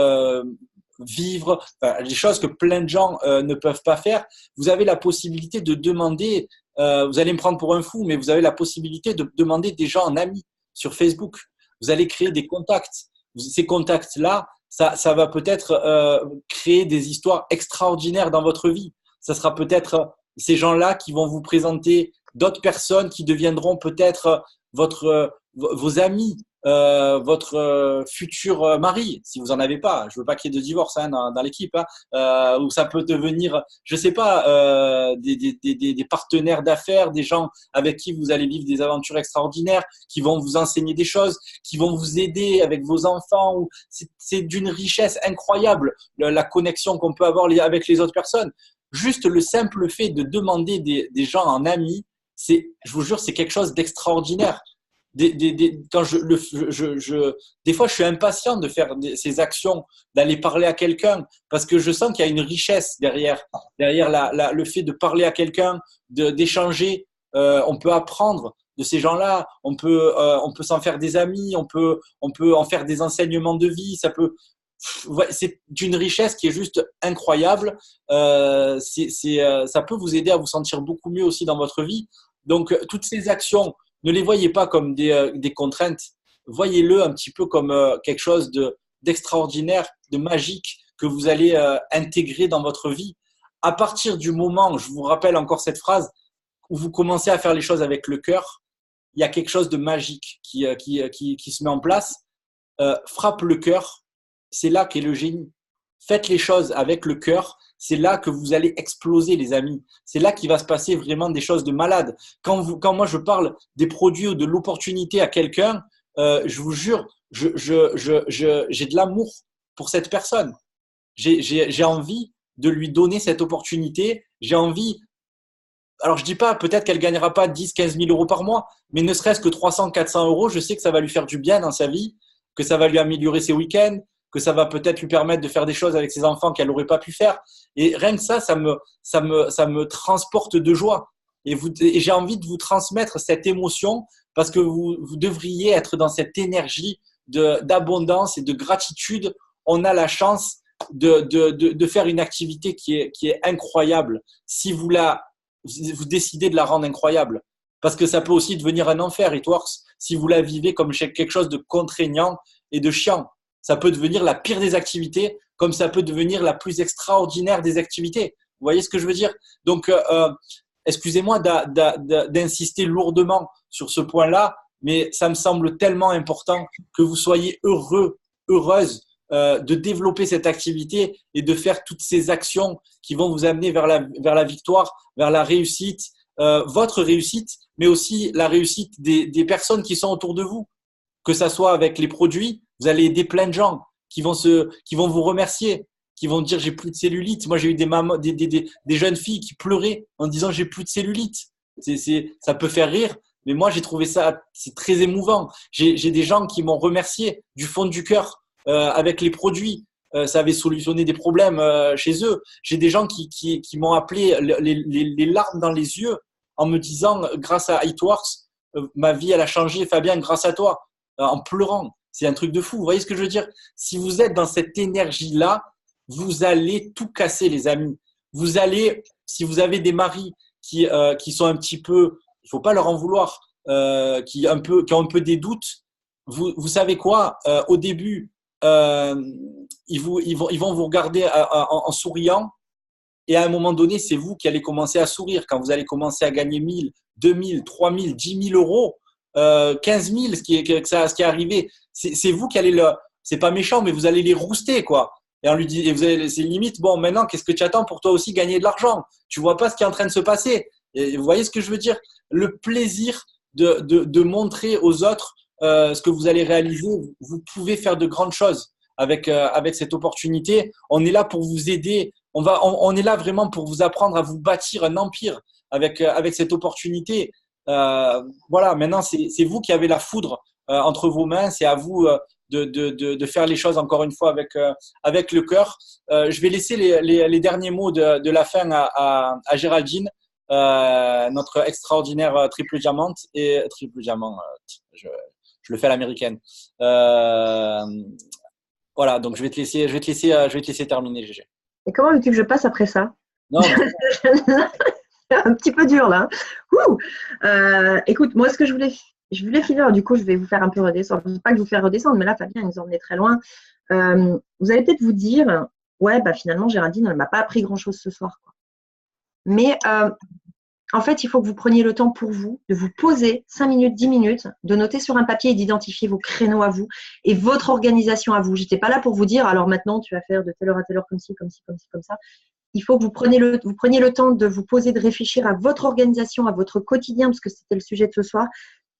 vivre, enfin, des choses que plein de gens ne peuvent pas faire. Vous avez la possibilité de demander, vous allez me prendre pour un fou, mais vous avez la possibilité de demander des gens en amis sur Facebook. Vous allez créer des contacts. Ces contacts-là, ça va peut-être créer des histoires extraordinaires dans votre vie. Ça sera peut-être ces gens-là qui vont vous présenter d'autres personnes qui deviendront peut-être vos amis, votre futur mari, si vous en avez pas. Je veux pas qu'il y ait de divorce hein, dans l'équipe, hein, ou ça peut devenir, je sais pas, des partenaires d'affaires, des gens avec qui vous allez vivre des aventures extraordinaires, qui vont vous enseigner des choses, qui vont vous aider avec vos enfants. C'est d'une richesse incroyable la connexion qu'on peut avoir avec les autres personnes. Juste le simple fait de demander des gens en ami, je vous jure, c'est quelque chose d'extraordinaire. Quand des fois, je suis impatient de faire ces actions, d'aller parler à quelqu'un, parce que je sens qu'il y a une richesse derrière le fait de parler à quelqu'un, d'échanger. On peut apprendre de ces gens-là, on peut s'en faire des amis, on peut en faire des enseignements de vie. Ouais, c'est d'une richesse qui est juste incroyable. Ça peut vous aider à vous sentir beaucoup mieux aussi dans votre vie. Donc, toutes ces actions, ne les voyez pas comme des contraintes, voyez-le un petit peu comme quelque chose d'extraordinaire, de magique que vous allez intégrer dans votre vie. À partir du moment, je vous rappelle encore cette phrase, où vous commencez à faire les choses avec le cœur, il y a quelque chose de magique qui se met en place. Frappe le cœur, c'est là qu'est le génie. Faites les choses avec le cœur, c'est là que vous allez exploser, les amis. C'est là qu'il va se passer vraiment des choses de malade. Quand moi je parle des produits ou de l'opportunité à quelqu'un, je vous jure, j'ai de l'amour pour cette personne. J'ai envie de lui donner cette opportunité. J'ai envie. Alors, je dis pas, peut-être qu'elle gagnera pas 10, 15 000 euros par mois, mais ne serait-ce que 300, 400 euros, je sais que ça va lui faire du bien dans sa vie, que ça va lui améliorer ses week-ends, que ça va peut-être lui permettre de faire des choses avec ses enfants qu'elle n'aurait pas pu faire. Et rien que ça me transporte de joie. Et j'ai envie de vous transmettre cette émotion parce que vous devriez être dans cette énergie d'abondance et de gratitude. On a la chance de faire une activité qui est incroyable. Si vous décidez de la rendre incroyable. Parce que ça peut aussi devenir un enfer, It Works, si vous la vivez comme quelque chose de contraignant et de chiant. Ça peut devenir la pire des activités, comme ça peut devenir la plus extraordinaire des activités. Vous voyez ce que je veux dire? Donc, excusez-moi d'insister lourdement sur ce point-là, mais ça me semble tellement important que vous soyez heureuse de développer cette activité et de faire toutes ces actions qui vont vous amener vers la victoire, vers la réussite, votre réussite, mais aussi la réussite des personnes qui sont autour de vous. Que ça soit avec les produits, vous allez aider plein de gens qui vont vous remercier, qui vont dire j'ai plus de cellulite. Moi, j'ai eu des jeunes filles qui pleuraient en disant j'ai plus de cellulite. Ça peut faire rire, mais moi, j'ai trouvé ça, c'est très émouvant. J'ai des gens qui m'ont remercié du fond du cœur avec les produits. Ça avait solutionné des problèmes chez eux. J'ai des gens qui m'ont appelé les larmes dans les yeux en me disant grâce à It Works, ma vie elle a changé, Fabien, grâce à toi, en pleurant. C'est un truc de fou. Vous voyez ce que je veux dire? Si vous êtes dans cette énergie-là, vous allez tout casser, les amis. Vous allez, si vous avez des maris qui sont un petit peu, il faut pas leur en vouloir, qui ont un peu des doutes. Vous savez quoi? Au début, ils vont vous regarder en souriant. Et à un moment donné, c'est vous qui allez commencer à sourire. Quand vous allez commencer à gagner 1000, 2000, 3000, 10 000 euros, 15 000, ce qui est arrivé, c'est vous qui allez c'est pas méchant, mais vous allez les rouster, quoi. Et on lui dit, c'est limite, bon, maintenant, qu'est-ce que tu attends pour toi aussi gagner de l'argent? Tu vois pas ce qui est en train de se passer. Et vous voyez ce que je veux dire? Le plaisir de montrer aux autres ce que vous allez réaliser. Vous pouvez faire de grandes choses avec cette opportunité. On est là pour vous aider. On est là vraiment pour vous apprendre à vous bâtir un empire avec cette opportunité. Voilà, maintenant, c'est vous qui avez la foudre entre vos mains. C'est à vous de faire les choses encore une fois avec le cœur. Je vais laisser les derniers mots de la fin à Géraldine, notre extraordinaire triple diamant et triple diamant. Je le fais à l'américaine. Voilà, donc je vais te laisser terminer, Gégé. Et comment veux-tu que je passe après ça? Non. C'est un petit peu dur là. Écoute, moi ce que je voulais finir, du coup je vais vous faire un peu redescendre. Je ne veux pas que je vous faire redescendre, mais là Fabien il nous emmenait très loin. Vous allez peut-être vous dire, ouais, bah finalement Géraldine, elle ne m'a pas appris grand-chose ce soir, quoi. Mais en fait, il faut que vous preniez le temps pour vous, de vous poser 5 minutes, 10 minutes, de noter sur un papier et d'identifier vos créneaux à vous et votre organisation à vous. Je n'étais pas là pour vous dire, alors maintenant, tu vas faire de telle heure à telle heure comme ci, comme ci, comme ci, comme ça. Il faut que vous preniez le temps de vous poser, de réfléchir à votre organisation, à votre quotidien, parce que c'était le sujet de ce soir,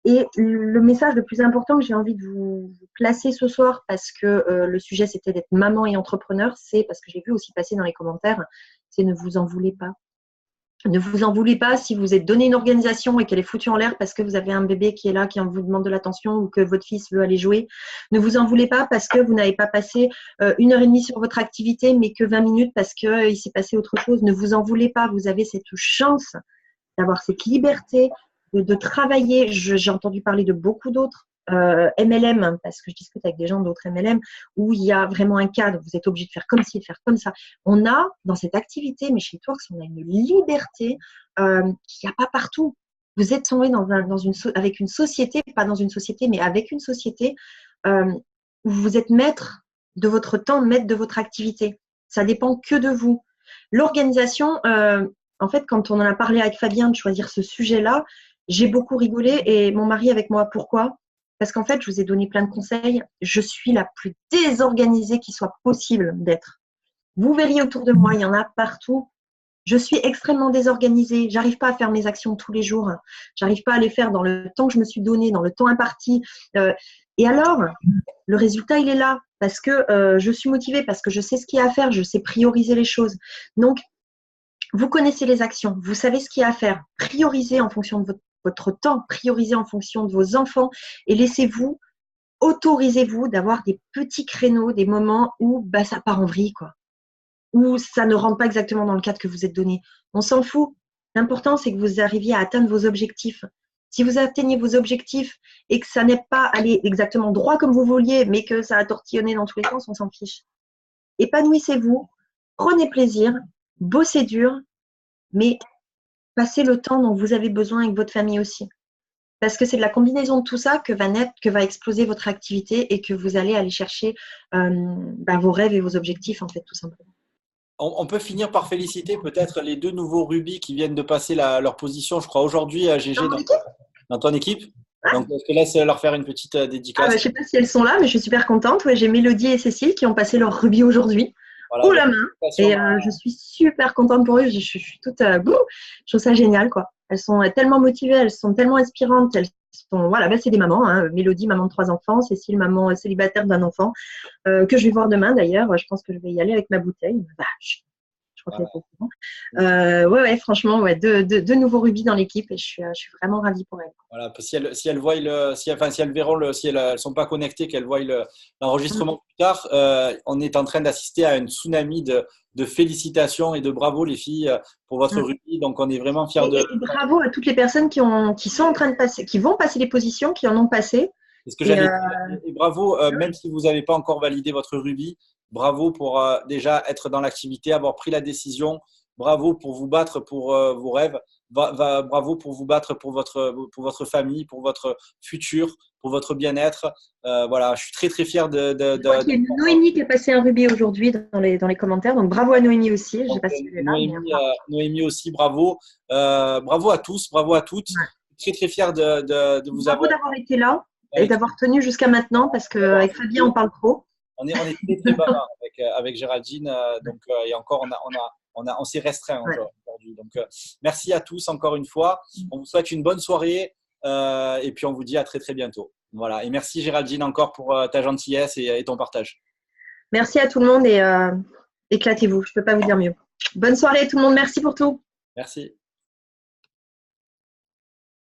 Et le message le plus important que j'ai envie de vous placer ce soir, parce que le sujet c'était d'être maman et entrepreneur, c'est parce que j'ai vu aussi passer dans les commentaires, c'est ne vous en voulez pas. Ne vous en voulez pas si vous êtes donné une organisation et qu'elle est foutue en l'air parce que vous avez un bébé qui est là, qui vous demande de l'attention ou que votre fils veut aller jouer. Ne vous en voulez pas parce que vous n'avez pas passé 1 heure et demie sur votre activité, mais que 20 minutes parce qu'il s'est passé autre chose. Ne vous en voulez pas. Vous avez cette chance d'avoir cette liberté de travailler. J'ai entendu parler de beaucoup d'autres MLM, parce que je discute avec des gens d'autres MLM, où il y a vraiment un cadre, vous êtes obligé de faire comme ci, de faire comme ça. On a, dans cette activité, mais chez Tworks, on a une liberté qu'il n'y a pas partout. Vous êtes tombé avec une société, pas dans une société, mais avec une société où vous êtes maître de votre temps, maître de votre activité. Ça dépend que de vous. L'organisation, en fait, quand on en a parlé avec Fabien de choisir ce sujet-là, j'ai beaucoup rigolé et mon mari avec moi. Pourquoi ? Parce qu'en fait, je vous ai donné plein de conseils. Je suis la plus désorganisée qu'il soit possible d'être. Vous verriez autour de moi, il y en a partout. Je suis extrêmement désorganisée. J'arrive pas à faire mes actions tous les jours. J'arrive pas à les faire dans le temps que je me suis donné, dans le temps imparti. Et alors, le résultat, il est là. Parce que je suis motivée, parce que je sais ce qu'il y a à faire, je sais prioriser les choses. Donc, vous connaissez les actions, vous savez ce qu'il y a à faire. Priorisez en fonction de votre temps, priorisez en fonction de vos enfants et laissez-vous, autorisez-vous d'avoir des petits créneaux, des moments où ça part en vrille, quoi. Où ça ne rentre pas exactement dans le cadre que vous êtes donné. On s'en fout. L'important, c'est que vous arriviez à atteindre vos objectifs. Si vous atteignez vos objectifs et que ça n'est pas allé exactement droit comme vous vouliez, mais que ça a tortillonné dans tous les sens, on s'en fiche. Épanouissez-vous, prenez plaisir, bossez dur, mais passez le temps dont vous avez besoin avec votre famille aussi. Parce que c'est de la combinaison de tout ça que va exploser votre activité et que vous allez aller chercher vos rêves et vos objectifs, en fait, tout simplement. On peut finir par féliciter peut-être les 2 nouveaux rubis qui viennent de passer leur position, je crois, aujourd'hui à GG dans ton équipe. Donc, je te laisse leur faire une petite dédicace. Je ne sais pas si elles sont là, mais je suis super contente. Ouais, j'ai Mélodie et Cécile qui ont passé leur rubis aujourd'hui. Voilà, la main. Et je suis super contente pour eux. Je suis toute… je trouve ça génial, quoi. Elles sont tellement motivées, elles sont tellement inspirantes. Elles sont, voilà, c'est des mamans. Hein. Mélodie, maman de 3 enfants. Cécile, maman célibataire d'un enfant. Que je vais voir demain, d'ailleurs. Je pense que je vais y aller avec ma bouteille. Je crois qu'elle est au courant. Ouais, franchement, ouais, deux nouveaux rubis dans l'équipe et je suis vraiment ravie pour elles. Voilà, si elles voient si elles verront si elles sont pas connectées, qu'elles voient l'enregistrement plus tard, on est en train d'assister à une tsunami de félicitations et de bravo les filles pour votre rubis. Donc on est vraiment fiers de. Et bravo à toutes les personnes qui sont en train de passer, qui vont passer les positions, qui en ont passé. C'est ce que j'allais dire. Et bravo, même si vous n'avez pas encore validé votre rubis, bravo pour déjà être dans l'activité, avoir pris la décision. Bravo pour vous battre pour vos rêves. Bravo pour vous battre pour votre famille, pour votre futur, pour votre bien-être. Voilà, je suis très très fier de. Je crois qu'il y a Noémie qui a passé un rubis aujourd'hui dans les commentaires. Donc bravo à Noémie aussi. Je sais pas si elle est là, Noémie aussi, bravo. Bravo à tous, bravo à toutes. Ouais. Très très fier de vous avoir. Bravo d'avoir été là et d'avoir tenu jusqu'à maintenant parce qu'avec Fabien on parle trop. On est très très bavard avec Géraldine. Donc et encore on s'est restreint aujourd'hui. Donc merci à tous encore une fois. On vous souhaite une bonne soirée et puis on vous dit à très très bientôt. Voilà, et merci Géraldine encore pour ta gentillesse et ton partage. Merci à tout le monde et éclatez-vous. Je ne peux pas vous dire mieux. Bonne soirée tout le monde. Merci pour tout. Merci.